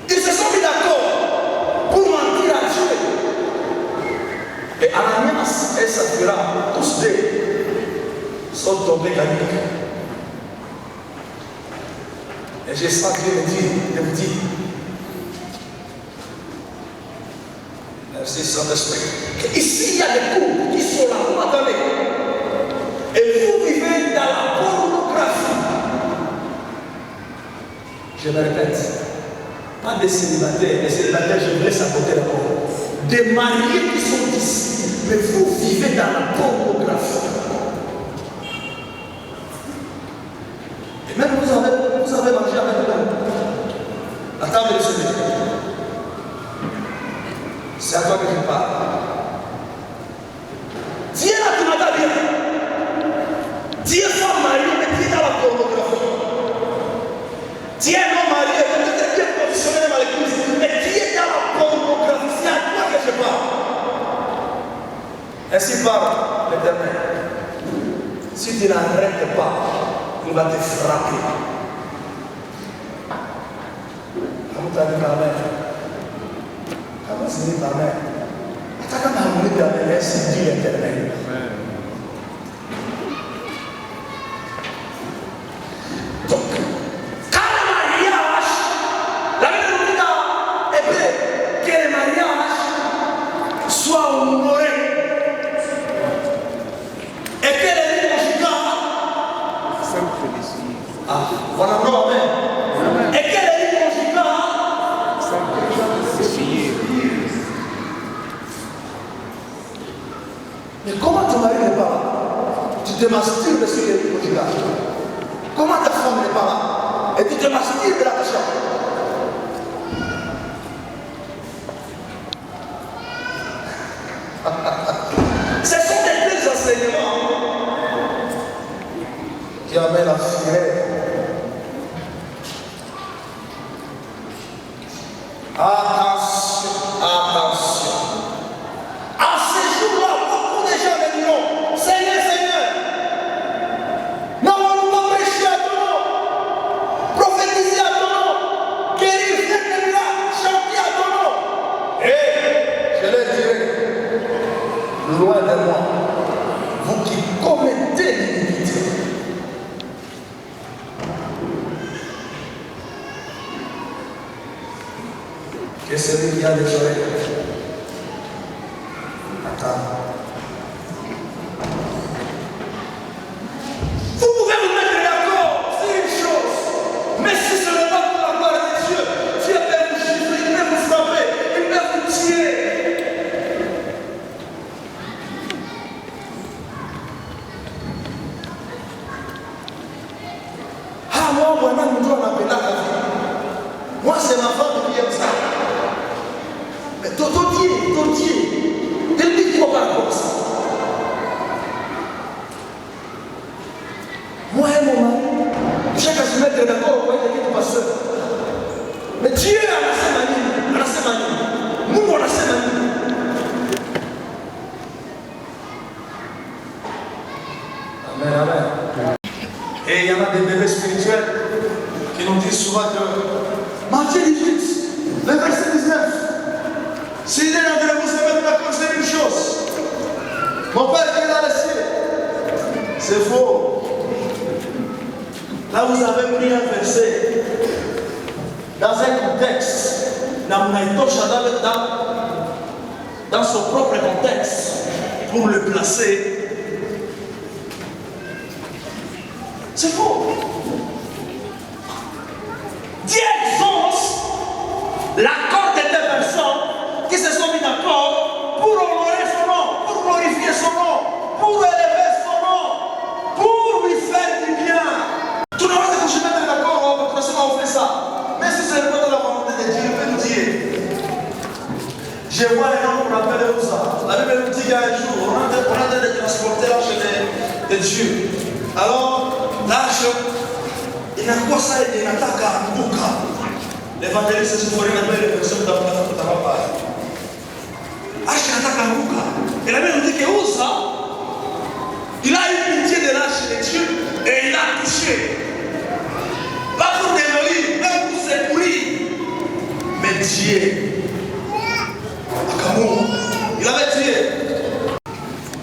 Ils se sont mis d'accord pour mentir à Dieu. Et Ananias et Saphira, tous deux, sont tombés caniques. Et j'ai senti Dieu me vous dire, merci Saint-Esprit, qu'ici il y a des couples qui sont là, vous m'entendez? Et vous vivez dans la pornographie. Je me répète, pas des célibataires, je vous laisse à côté d'abord. Des mariés qui sont ici, mais vous vivez dans la pornographie. Et même vous avez mangé avec l'homme. La table de ce midi. C'est à toi que je parle. Dieu là, tu m'as bien. Dieu soit marié, mais tu es dans la pornographie. Dieu non marié, peut-être bien positionné dans l'église, mais tu es dans la pornographie. C'est à toi que je parle. Ainsi parle l'Éternel. Si tu n'arrêtes pas, il va te frapper. Comment tu as dit ta mère? Comment tu dis ta mère? Tu as quand même voulu ta mère, ainsi dit l'Éternel. Donc, quand le mariage, la Bible nous dit dans Hébreu que le mariage soit honoré. Et que les conjugats. Ah, voilà, non, amen. Et que les conjugats. Mais comment ton mari n'est pas là? Tu te te masturbes sur les vies conjugales. Comment ta femme n'est pas là? Et tu te masturbes de la chambre. Ce sont des petits enseignements qui amènent la fierté. Attention, attention. À ces jours-là, beaucoup de gens me diront, Seigneur, Seigneur, n'avons-nous pas prêché à ton nom, prophétisé à ton nom, guérir, faire des miracles, chanter à ton nom? Et je leur dirai, loin de moi, vous qui commettez l'iniquité. Que celui qui a des oreilles attends. Vous pouvez vous mettre d'accord sur une chose, mais si ce n'est pas pour la gloire de Dieu, Dieu peut vous gifler, il peut vous frapper, il peut vous tuer. Ah, moi, nous doit l'appeler la vie. Moi, c'est ma femme qui aime ça. Mais ton Dieu, il dit quoi par rapport à ça? Moi et mon mari, chacun se mettre d'accord pour être avec le pasteur. Mais Dieu a la semaine. Nous, on a la semaine. Amen, amen. Et il y en a des bébés spirituels qui nous disent souvent que Matthieu 18, le verset 19. Si l'un d'entre vous se met d'accord sur une chose, mon Père qui est dans les cieux, c'est faux. Là, vous avez pris un verset dans un contexte, dans son propre contexte, pour le placer. C'est faux. Dieu exauce l'accord de deux personnes qui se sont mis d'accord pour honorer son nom, pour glorifier son nom, pour élever son nom, pour lui faire du bien. Tout le monde est couché mettre d'accord, parce qu'on fait ça. Mais si ce n'est pas de la volonté de Dieu, je peux nous dire. Je vois un homme qu'on appelle Ouza. La Bible nous dit qu'il y a un jour, on a été transporté l'arche de Dieu. Alors, l'arche, il n'a quoi ça, il attaque à Mouka. L'évangéliste se fourrait la belle personne dans la part. L'arche attaque à Mouka. Et la Bible nous dit que Ouza, il a eu pitié de l'arche de Dieu et il a touché. Pas pour démolir, même pour secourir. Mais Dieu, il avait tué.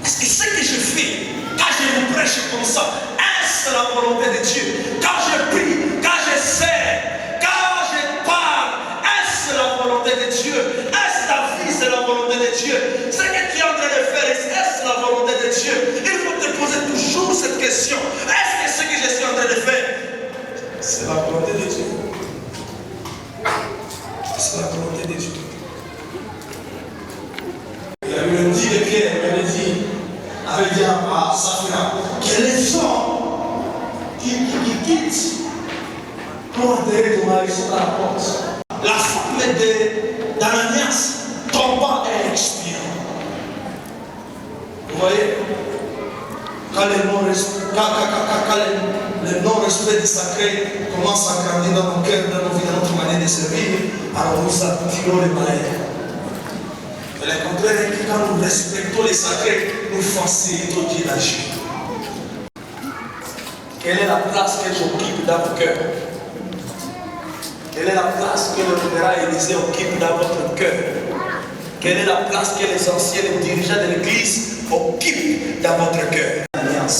Est-ce que ce que je fais, quand je vous prêche comme ça, est-ce la volonté de Dieu? Quand je prie, quand je sers, quand je parle, est-ce la volonté de Dieu? Est-ce ta vie, c'est la volonté de Dieu? Ce que tu es en train de faire, est-ce la volonté de Dieu? Il faut te poser toujours cette question. Est-ce que ce que je suis en train de faire, c'est la volonté de Dieu? C'est la volonté de Dieu. Il avait dit de Pierre, il avait dit à Saphira que les gens qui quittent pour enterrer ton mari sur la porte. La femme d'Ananias tomba et expira. Vous voyez, quand le non-respect du sacré commence à grandir dans nos cœurs, dans nos vies, dans notre manière de servir, alors nous attirons les malades. Et le contraire est que quand nous respectons les sacrés, nous facilitons Dieu d'agir. Quelle est la place que j'occupe dans vos cœurs? Quelle est la place que le révérend Élisée occupe dans votre cœur? Quelle est la place que les anciens, les dirigeants de l'église occupent dans votre cœur? Alliance.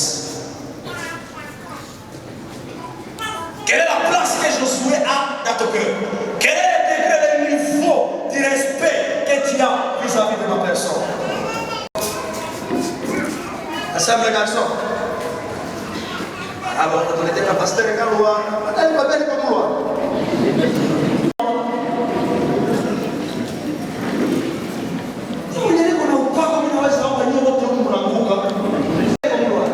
Quelle est la place que Josué a dans ton cœur? Quel est le niveau du respect que tu as vis-à-vis de ma personne? Assemblée garçon. Alors, on était capacité de Kaloua. On n'est pas belle comme moi. Si vous voulez qu'on n'a pas comme une raison, on va dire que vous n'avez pas comme moi.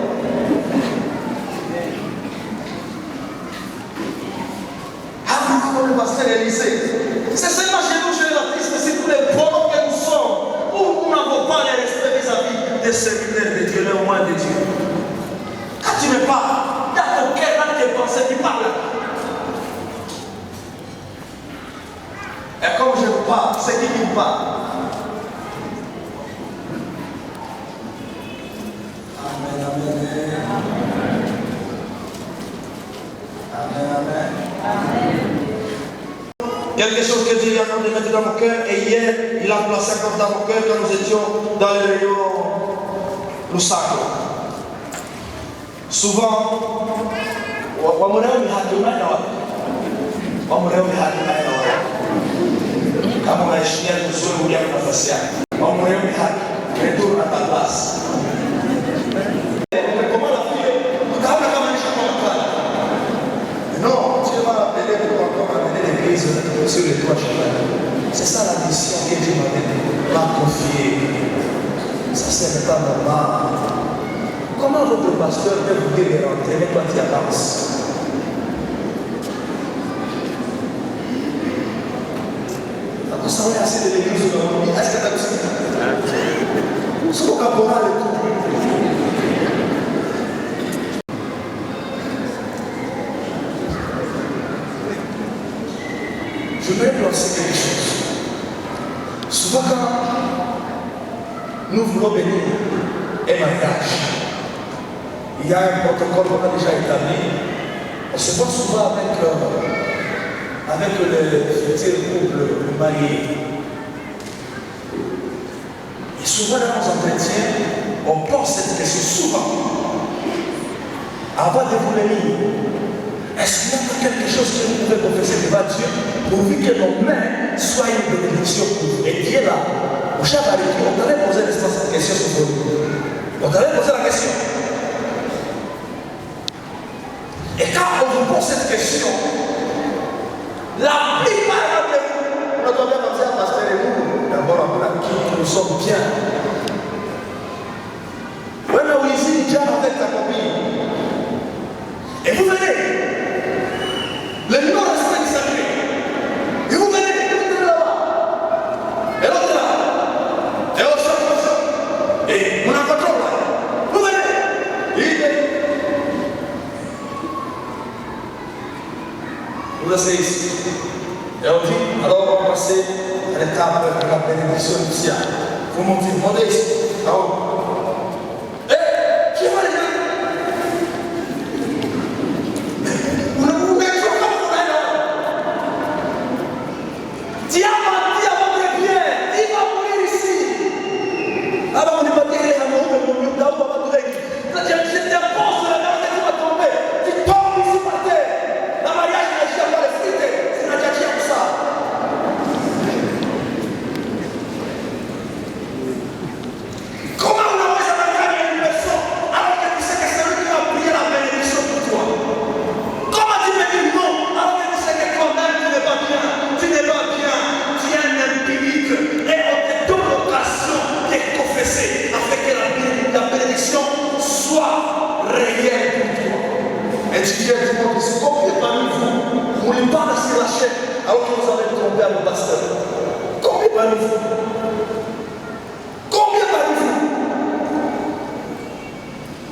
Quelque chose que Dieu vient de mettre dans mon cœur, et hier, il a placé encore dans mon cœur quand nous étions dans le rayon Lusaka. Souvent, kama unaheshimia vizuri ulia kwa nafasi yake. Wamureo ni haki, retour à ta place. Comment la fille, ukaona kama nisha kwa makala. Non, Dieu m'a appelé pour encore amener l'église sur les toits chacun. C'est ça la mission que Dieu m'a confiée. Ça c'est pas normal. Comment votre pasteur peut vous dire de rentrer, mais toi tu avances? Vous savez assez de l'église aujourd'hui. Est-ce que tu as vu ça? C'est au caporal et tout. Je vais lancer quelque chose. Souvent quand nous voulons bénir un mariage, il y a un protocole qu'on a déjà établi. On se voit souvent avec le futur couple marié. Et souvent dans nos entretiens, on pose cette question souvent. Avant de vous bénir, est-ce qu'il y a quelque chose que vous pouvez confesser devant Dieu pourvu que nos mains soient une bénédiction pour vous? Et Dieu là, au Chabariki, on t'avait posé cette question sur vous. On t'avait posé la question. Et quand on vous pose cette question, la plupart de vous, on doit bien penser à pasteur et vous, d'abord on a qui nous sommes bien. Oui, mais oui, ici, déjà avec ta copine. Et vous venez, le non-respect du sacré. Et vous venez là-bas. Et l'autre là. Et l'autre là. Et on a contrôle là. Vous venez. Il est. Vous asseyez ici. Et on dit, alors on va passer à l'étape de la bénédiction initiale. Vous montez, montez ici. Alors, qui va les gens? Vous ne vous mettez pas comme vous là. Dieu a menti à votre bien. Il va mourir ici. Alors on est pas dire les amours de mon Dieu, d'abord on va tout régler. Je t'impose la vérité qui va tomber. Tu tombes ici par terre. La mariage n'a jamais les frites. C'est la tchatchia comme ça. Comment on a besoin d'engager une personne alors que tu sais que c'est lui qui va prier la bénédiction pour toi? Comment tu me dis non alors que tu sais que toi-même tu n'es pas bien? Tu n'es pas bien. Tu es un empirique. Et on te donne l'occasion de confesser afin que la bénédiction soit réelle pour toi. Et tu dis à tout le monde, c'est combien parmi vous, vous ne parlez pas sur la chaîne alors que vous avez trompé à mon pasteur? Combien parmi vous? Combien parmi vous?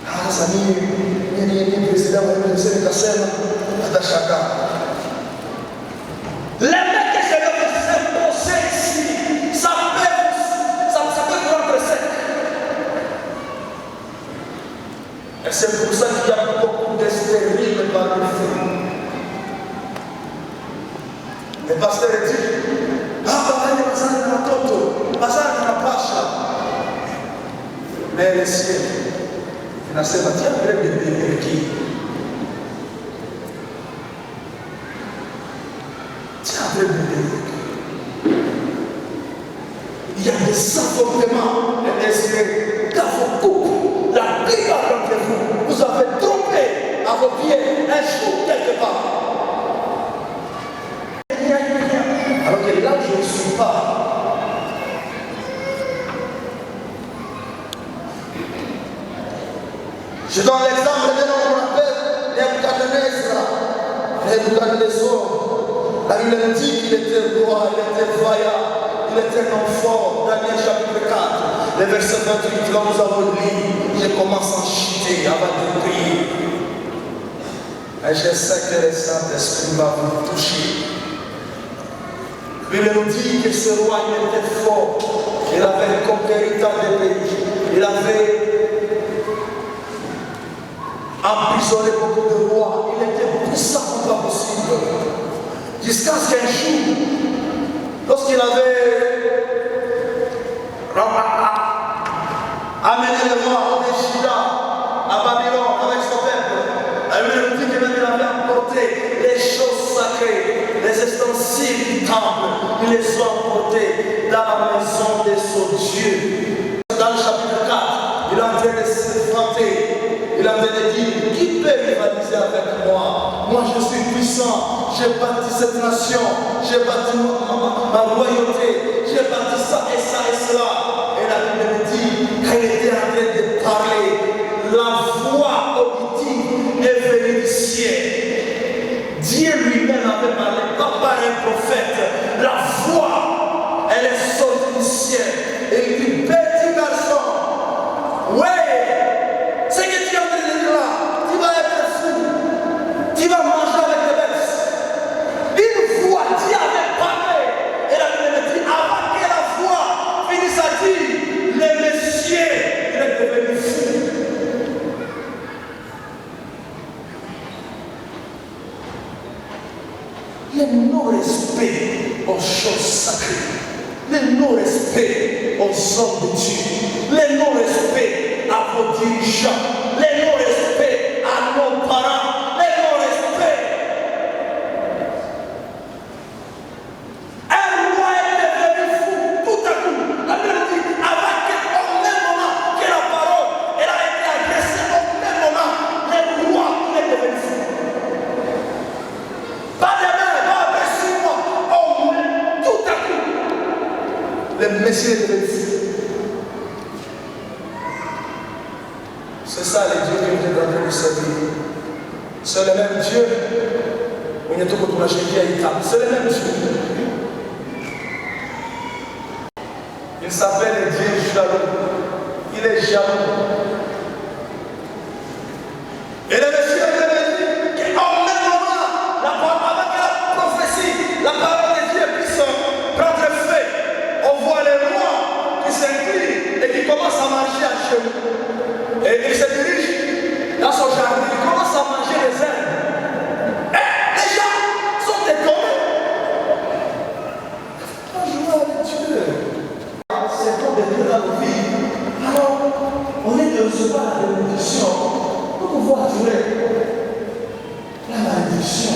Ah, ça dit, il y a un président, il y a un président, Atachaka. Les mecs que je vais vous imposer ici, ça peut vous rendre sec. Et c'est pour ça qu'il y a beaucoup de stériles parmi vous. Le pasteur dit, mais le ciel, il a dit, tiens, il y a qui? Tiens, il y a des avortements et des cieux dans vos couples. La plupart d'entre vous, vous avez trompé à vos pieds un jour quelque part. Alors que là, je ne suis pas. Je donne l'exemple de notre appel, Nebuchadnezzar. La Bible dit qu'il était roi, il était voyant, il était un homme fort. Daniel chapitre 4, le verset 28, là nous avons lu, je commence à chuter avant de prier. Et je sais que le Saint-Esprit va vous toucher. La Bible nous dit que ce roi il était fort, il avait conquéri tant de pays, il avait emprisonné beaucoup de rois. Il était puissant comme pas possible. Jusqu'à ce qu'un jour, lorsqu'il avait amené le roi au Juda, à Babylone, avec son peuple, à lui dit qu'il avait apporté les choses sacrées, les ustensiles du temple, il les a emportés dans la maison de son Dieu. Dans le chapitre 4, il est en train de se frotter, il est en train de dire, qui peut rivaliser avec moi? Moi je suis puissant, j'ai bâti cette nation, j'ai bâti ma royauté, j'ai bâti ça et ça et cela. Et la Bible me dit, quand il était en train de parler, la voix auditive est venue du ciel. Dieu lui-même avait parlé, pas par un prophète. La voix, elle est sortie du ciel. Et il dit, petit garçon, ouais, ce que tu es en train de dire là, tu vas être fou. Tu vas manger avec les bêtes. Une voix, Dieu avait parlé. Et la Bible me dit, avant que la voix finisse à dire, le monsieur, il est devenu fou. Le non-respect aux choses sacrées, le non-respect aux hommes de Dieu, le non-respect à vos dirigeants, le non-respect à nos parents, le non-respect. Un roi est devenu fou tout à coup. La Bible dit, avant qu'au même moment que la parole elle a été adressée, au même moment, le roi est devenu fou. Pas de le Messie est devenu fou. C'est ça le Dieu que vous êtes en train de servir. C'est le même Dieu. On est tout contre la chérie. C'est le même Dieu. Il s'appelle Dieu jaloux. Il est jaloux. Et le Messie a dit qu'en même moment, avec la prophétie, la parole de Dieu puisse prendre feu. On voit les rois qui s'inclinent et qui commencent à manger à genoux. Et il se dirige dans son jardin, il commence à manger les herbes. Et les gens sont étonnés. Bonjour avec Dieu. C'est comme des Dieu dans nos vies. Alors, on est de recevoir la bénédiction pour pouvoir durer la malédiction.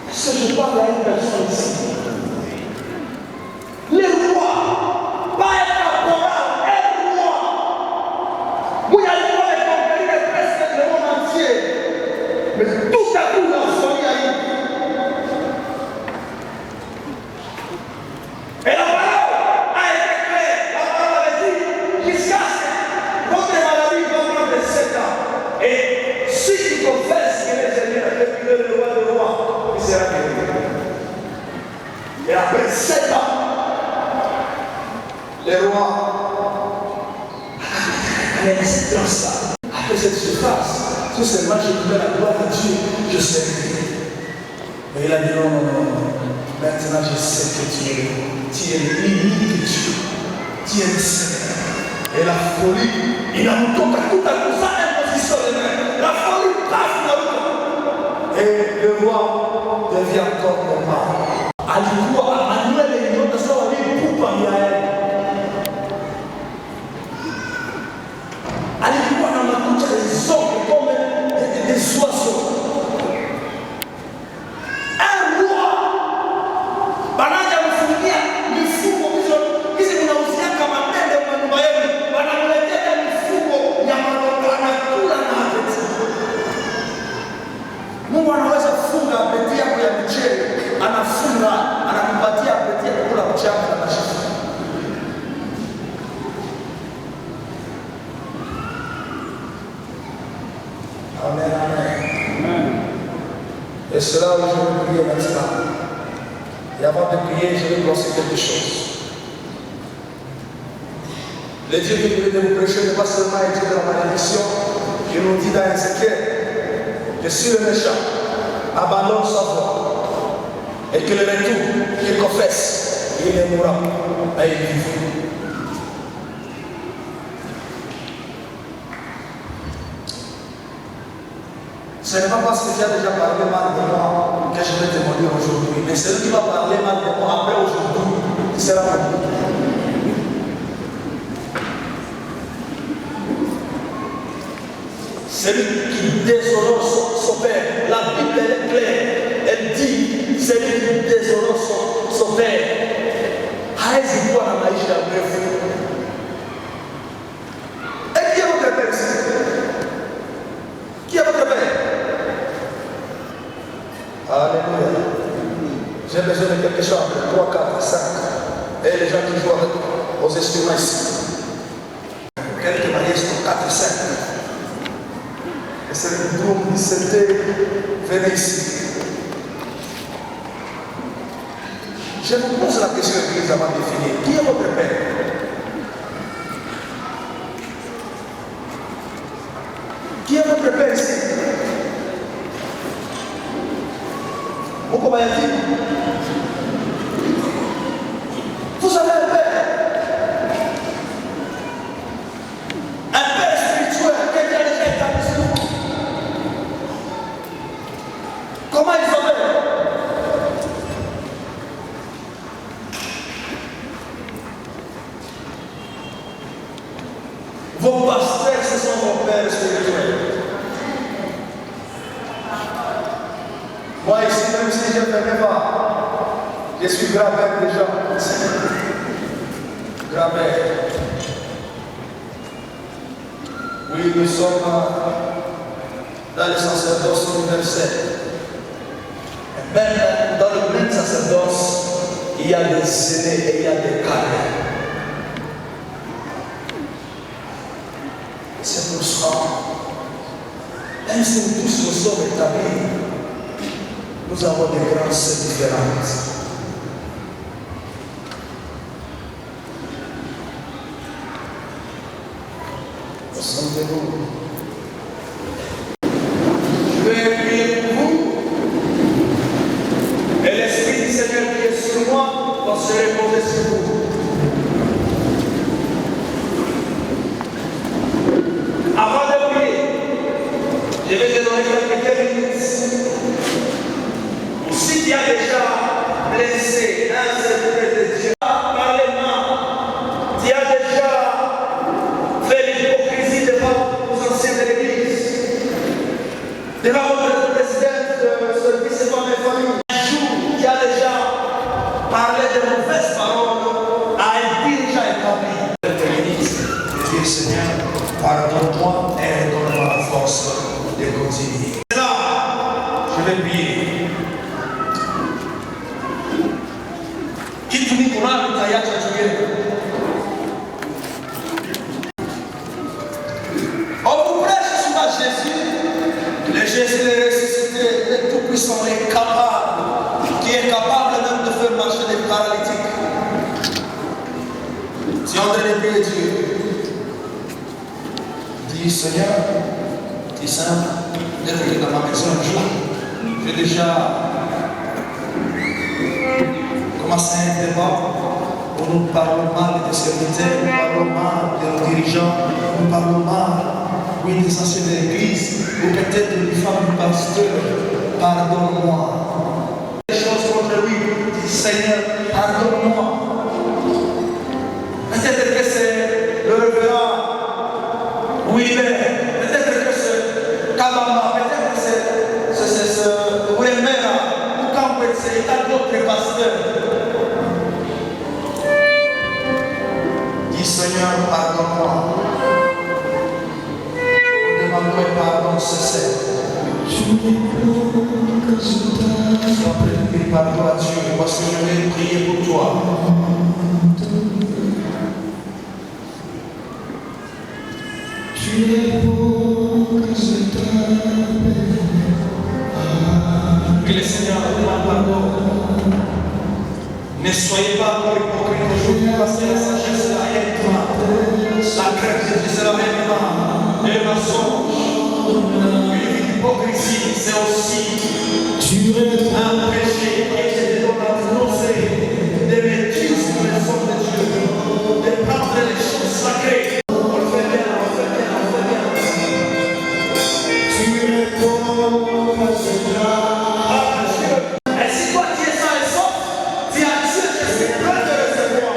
Est-ce que je parle à une personne ici? Les rois, pas être caporal, être roi. Vous allez voir les conquérir presque le monde entier. Mais tout à coup, la folie a eu. Et la parole a été créée. La parole avait dit, jusqu'à ce que votre maladie va prendre 7 ans. Et si tu confesses que le Seigneur est le roi de roi, il sera guéri. Et après 7 ans, les rois, avec cette grâce-là, après cette surface, tout seulement je voulais la gloire à Dieu, je sais. Mais il a dit non, non, non, maintenant je sais que tu es l'unique Dieu, tu es le Seigneur. Et la folie, il a monté tout à coup, ça imposition de main. La folie passe dans le temps. Et le roi devient encore normal. Alikuwa Manuel ndio sawa alipupa Israeli. Alikuwa na makucha zote comme des oiseaux. Un roi banaja mfungia mifugo hizo mnauzia kama tende kwa nyumba yenu. Wanamletea mifugo ya manokana kula na apeti. Mungu anaweza funga apeti yako ya mchele, anafunga, anakupatia apeti ya kula mchana na mashifu. Amen, amen. Et cela, je vais prier maintenant. Et avant de prier, je vais penser quelque chose. Le Dieu qui voulait vous prêcher n'est pas seulement un Dieu de la malédiction. Il nous dit dans Ézéchiel que si le méchant abandonne sa voie et que le retour qu'il confesse, il est mourant et il vit. Ce n'est pas parce que tu as déjà parlé mal de moi que je vais te maudire aujourd'hui. Mais celui qui va parler mal de moi après aujourd'hui, il sera maudit. Celui qui déshonore son père, la Bible est claire, elle dit, celui qui déshonore son père, haïs quoi dans la maïs à bref. Et qui est votre père ici? Qui est votre père? Alléluia. J'ai besoin de quelque chose entre 3, 4, 5. Et les gens qui jouent avec aux instruments ici. Quelques mariages sont 4, 5. Et c'est le groupe qui s'était venu ici. Je vous pose la question église avant de finir. Qui est votre père? Qui est votre père ici? Vous avez un père. Un père spirituel qui a déjà établi sur vous. Comment il s'appelle? Vos pasteurs, ce sont vos pères spirituels. Moi ici, même si je ne connais pas, je suis grand-père déjà. Grand-père. Oui, nous sommes dans le sacerdoce universel. Même dans le même sacerdoce, il y a des aînés et il y a des cadres. C'est pour ça, même si nous tous nous sommes établis, nous avons des grâces différentes. Sentez-vous. Je vais prier pour vous. Et l'Esprit du Seigneur qui est sur moi va se reposer sur vous. Avant de prier, je vais te donner quelques minutes. Si tu as déjà blessé un secret de Dieu par les mains, tu as déjà fait l'hypocrisie devant vos anciens de l'Église, devant votre président de service et votre famille. Un jour, tu as déjà parlé de mauvaises paroles à un dirigeant établi. Dieu Seigneur, pardonne-moi et donne-moi la force de continuer. C'est là, je vais prier. On vous prêche sur la Jésus, le Jésus est ressuscité, le Tout-Puissant est capable, qui est capable même de faire marcher les paralytiques. Si on devait prier Dieu, dis Seigneur, dis simple, d'être dans ma maison un jour, j'ai déjà commencé un débat. Nous parlons mal des serviteurs, nous parlons mal de nos dirigeants, nous parlons mal, oui, des anciens de l'Église, ou peut-être des femmes du pasteur. Pardonne-moi. Les choses contre lui, dis Seigneur, pardonne-moi. Peut-être que c'est le révérend, oui, mais peut-être que c'est Kabama, peut-être que c'est Ouemera, ou Kampetse, et tant d'autres pasteurs. Seigneur, pardonne-moi. Nous demandons pardon sincère. Sois préoccupé par toi, Dieu, parce que je vais prier pour toi. Tu es beau que je t'appelle. Que le Seigneur demande pardon. Ne soyez pas encore hypocrite aujourd'hui parce que la sagesse est la haine. La crainte de Dieu c'est la haine. Et le mensonge, une hypocrisie, c'est aussi un péché qui est dans la nausée, de mentir sur les hommes de Dieu, de prendre les choses sacrées. On le fait bien, on le fait bien, on le fait bien. Tu es bon. Et si toi tu es sain et sauf, tu as Dieu qui est prêt de recevoir.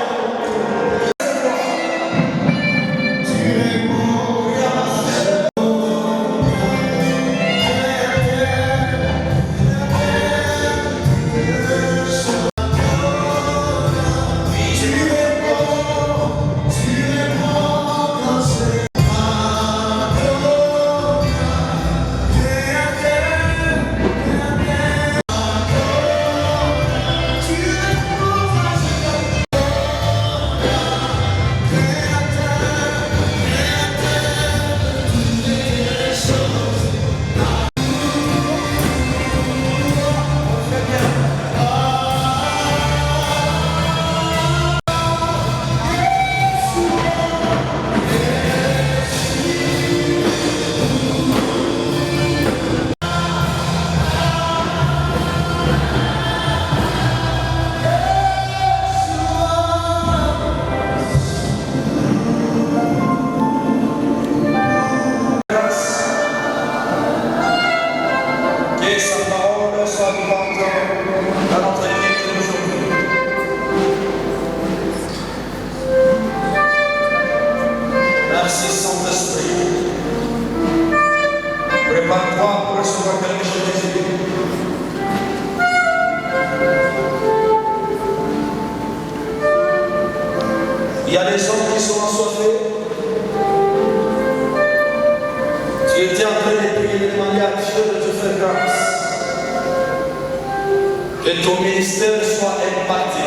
Que sa parole soit vivante dans notre vie d'aujourd'hui. Merci Saint-Esprit. Prépare-toi pour recevoir quelque chose de Jésus. Il y a des gens qui sont assoiffés. Tu étais en train de prier, de demander à Dieu de te faire grâce. Que ton ministère soit impacté.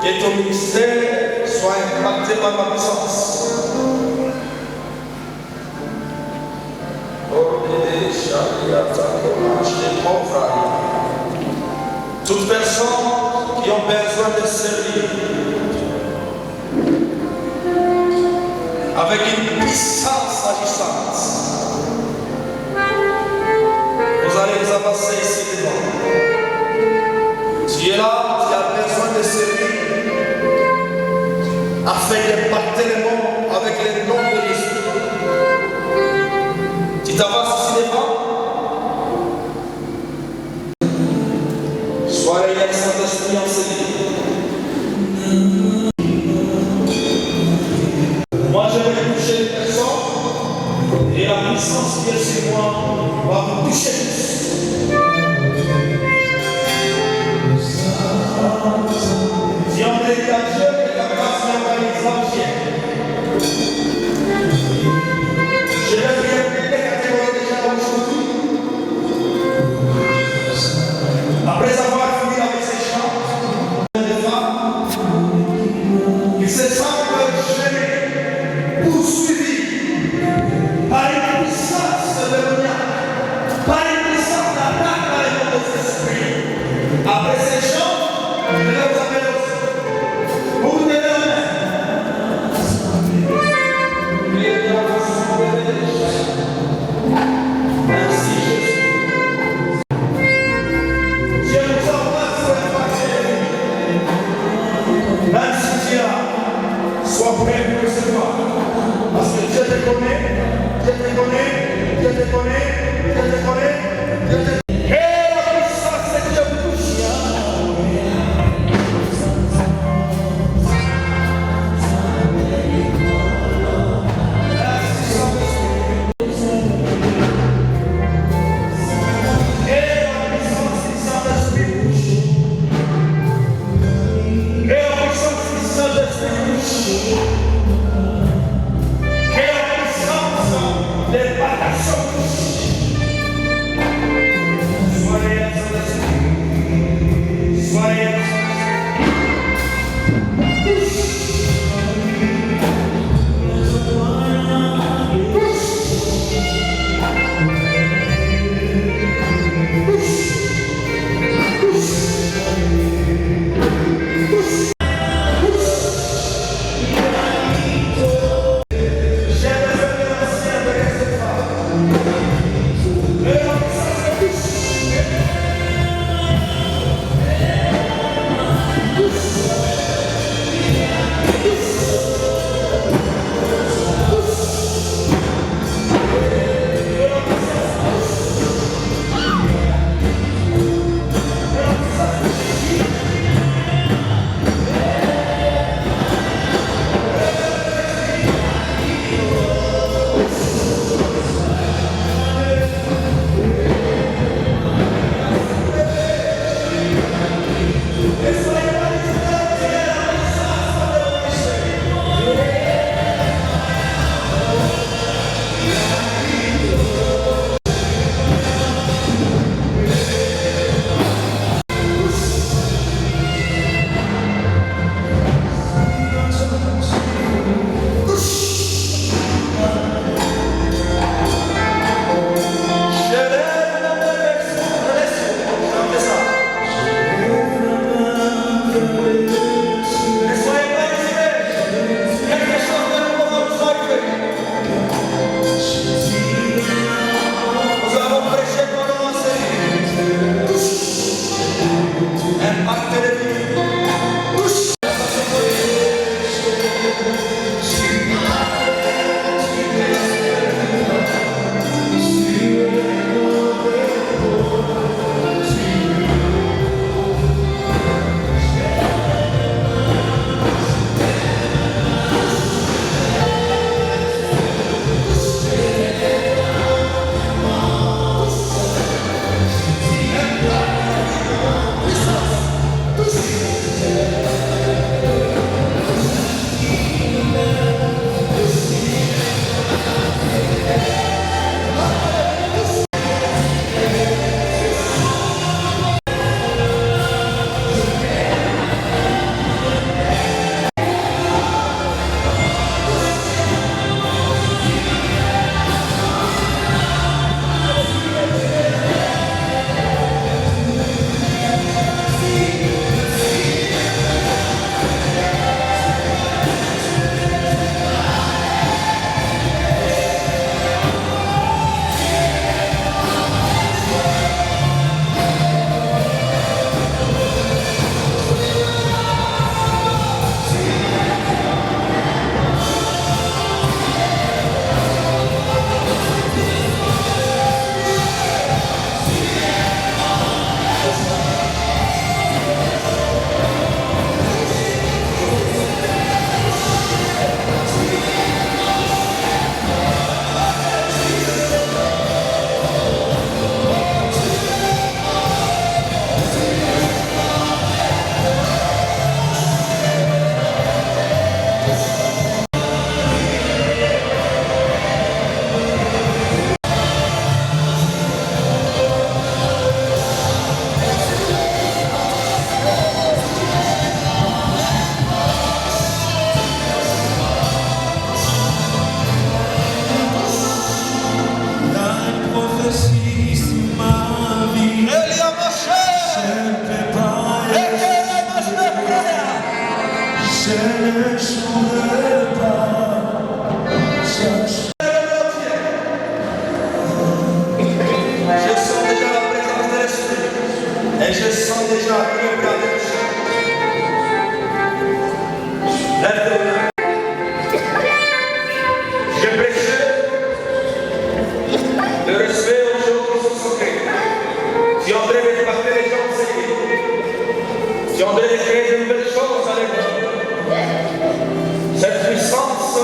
Que ton ministère soit impacté par ma puissance. Toutes personnes qui ont besoin de servir avec une puissance agissante, vous allez les avancer ici devant. Tu es là, tu as besoin de servir afin d'impacter le monde avec le nom de Jésus. Tu t'avances ici devant. Soyez le Saint-Esprit enseigné. Moi, je vais toucher les personnes et la puissance qui est sur moi va vous toucher. Si on est à Dieu, et la grâce n'est pas l'exemption. Je vais prier pour les catégories déjà aujourd'hui. Après avoir fini avec ces chants, des femmes qui se sentent gênées, poursuivies par une puissance démoniaque, par une puissance le respect aux gens qui sont sacrés. Si on devait impacter les gens sacrés, si on devait créer de nouvelles choses à l'époque, cette puissance,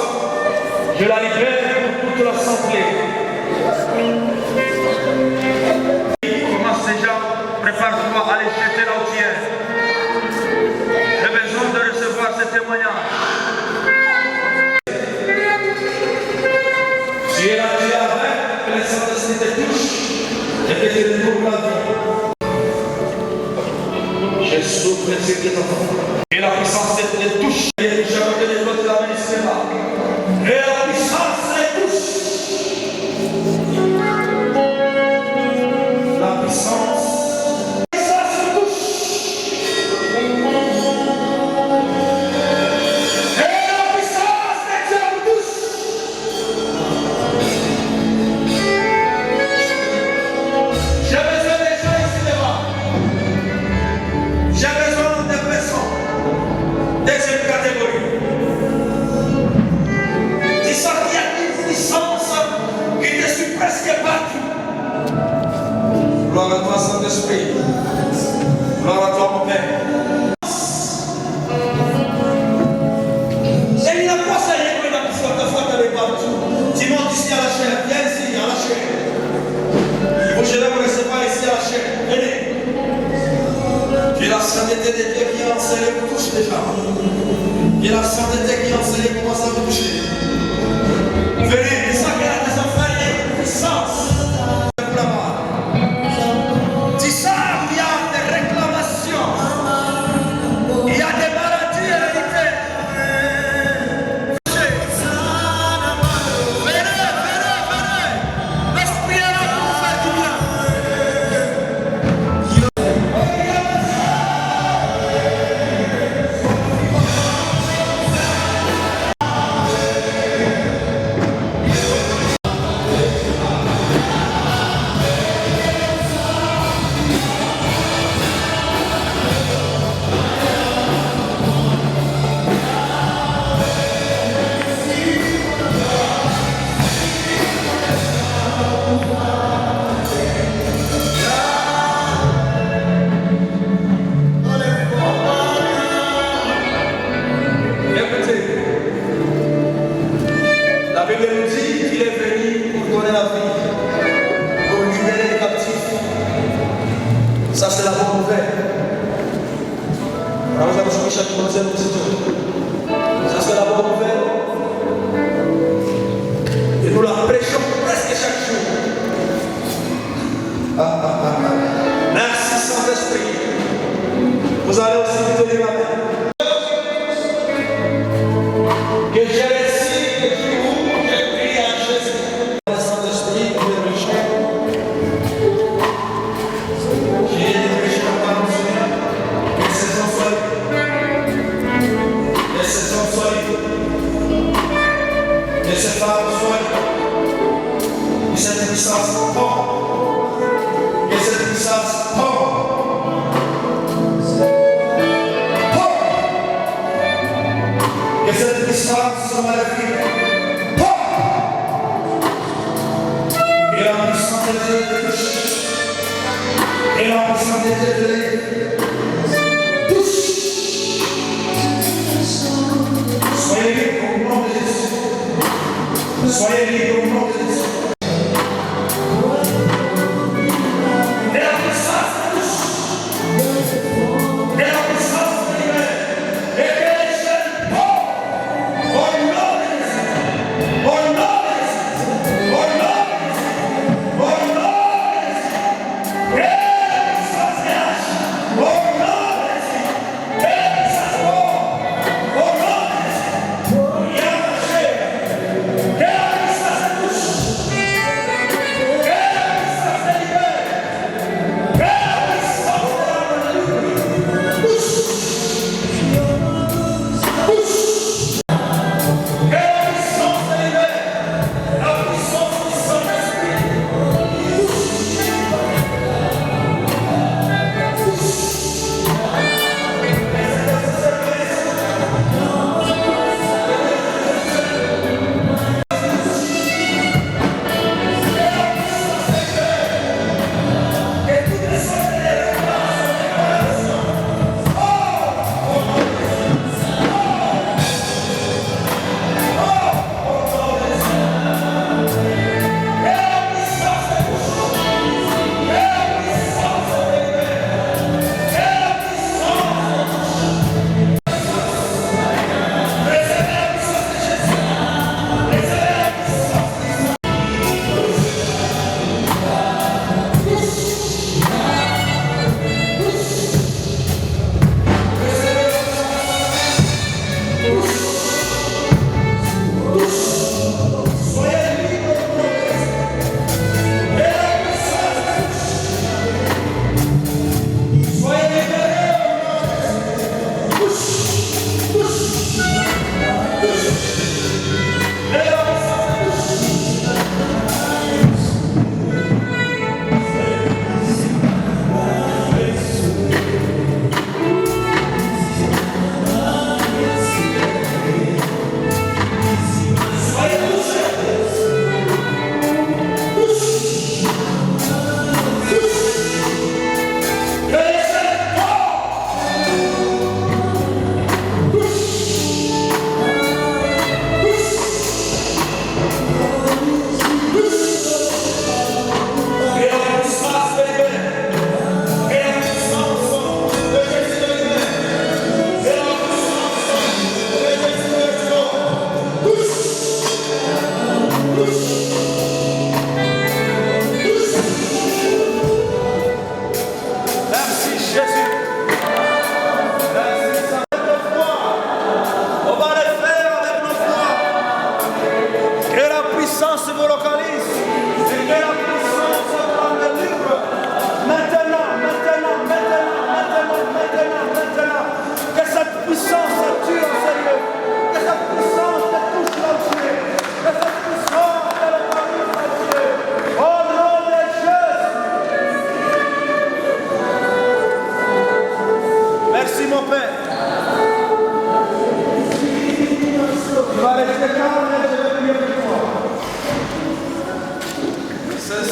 je la libère pour toute l'assemblée. Commence déjà, prépare-toi à aller jeter là où tu es. J'ai besoin de recevoir ce témoignage. Tu es là, tu es avec, que les Saint-Esprit te touchent et que tu retrouves la vie. Je souffre sur tes enfants. Et la puissance te touche. Et je veux que les autres la ministère là. Et la puissance les touche. La puissance. La puissance me touche. Et la puissance de Dieu me touche. J'ai besoin des gens ici devant. J'ai besoin de personnes. Deuxième catégorie. Tu sens qu'il y a une puissance qui te suit presque partout. Gloire à toi, Saint-Esprit. Gloire à toi, mon Père. Et il a pas ça, il y a une fois avec partout. Tu montes ici à la chair. Viens ici, à la chair. Vous, je vais vous recevoir ici à la chair. Venez. Puis la sainteté de Dieu qui est enseignée vous touche déjà. Et la sainteté qui est enseignée commence à vous toucher. Venez, c'est ça qu'il y a des enfants, il y a une puissance. Tu sens qu'il y a des réclamations. Il y a des maladies héréditaires. Venez, venez, venez. L'esprit est là pour vous faire du bien. Écoutez, la Bible nous dit qu'il est venu pour donner la vie, pour libérer les captifs. Ça, c'est la bonne nouvelle. Alors, vous avez joué chaque deuxième petit tour. Ça, c'est la bonne nouvelle. Et nous la prêchons presque chaque jour. Merci, Saint-Esprit. Vous allez aussi vous donner la main. Que j'ai réussi, que je vous, que je prie à Jésus. Le Saint-Esprit, que je chante. J'ai des pécheurs par mon Seigneur. Que ces hommes soient libres. Que ces hommes soient libres. Que ces femmes soient libres. Que cette puissance tombe. Que cette puissance tombe. Que cette puissance soit maléfique. Et la puissance de Dieu te touche. Et la puissance de Dieu te touche. Soyez libres au nom de Jésus. Soyez libres au nom de Jésus. Et la puissance te touche. Et la puissance te libère. Et que les chaînes tombent. Au nom de Jésus. Au nom de Jésus. Au nom de Jésus. Au nom de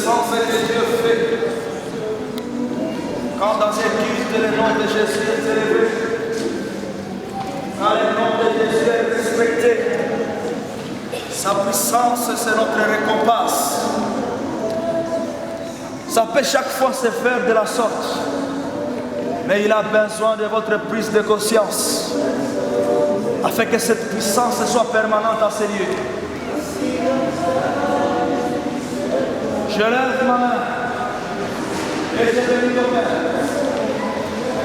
sens que Dieu fait. Quand dans un culte le nom de Jésus est élevé, quand le nom de Jésus est respecté, sa puissance c'est notre récompense. Ça peut chaque fois se faire de la sorte, mais il a besoin de votre prise de conscience afin que cette puissance soit permanente dans ces lieux. Je lève ma main et je bénis ton Père.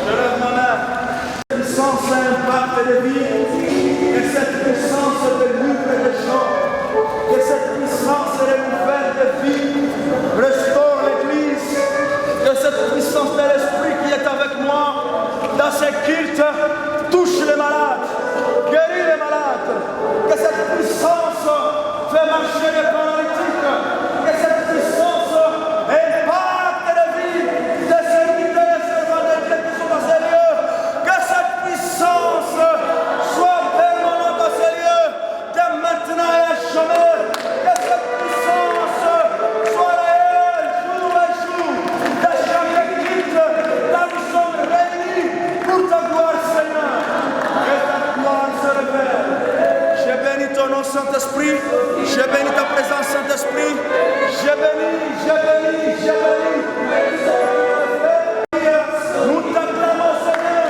Je lève ma main. Cette puissance a un impact de vie, que cette puissance délivre des gens, que cette puissance renouvelle de vie, restaure l'Église, que cette puissance de l'Esprit qui est avec moi dans ce culte touche les malades, guérit les malades, que cette puissance fait marcher les paralytiques, que cette puissance impacte la vie des serviteurs et servants de Dieu qui sont dans ces lieux, que cette puissance soit permanente dans ces lieux, dès maintenant et à jamais, que cette puissance soit réelle jour et jour, de chaque culte, là nous sommes réunis pour ta gloire, Seigneur, que ta gloire se révèle. Je bénis ton nom, Saint-Esprit. Je bénis ta présence, Saint-Esprit. Je bénis, je bénis, je bénis. Nous t'acclamons, Seigneur.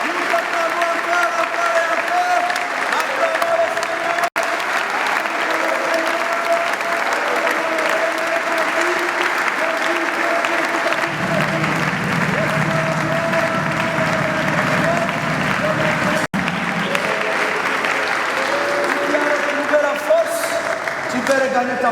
Nous t'acclamons encore, encore et encore. Acclamons le Seigneur. Tu peux regagner ta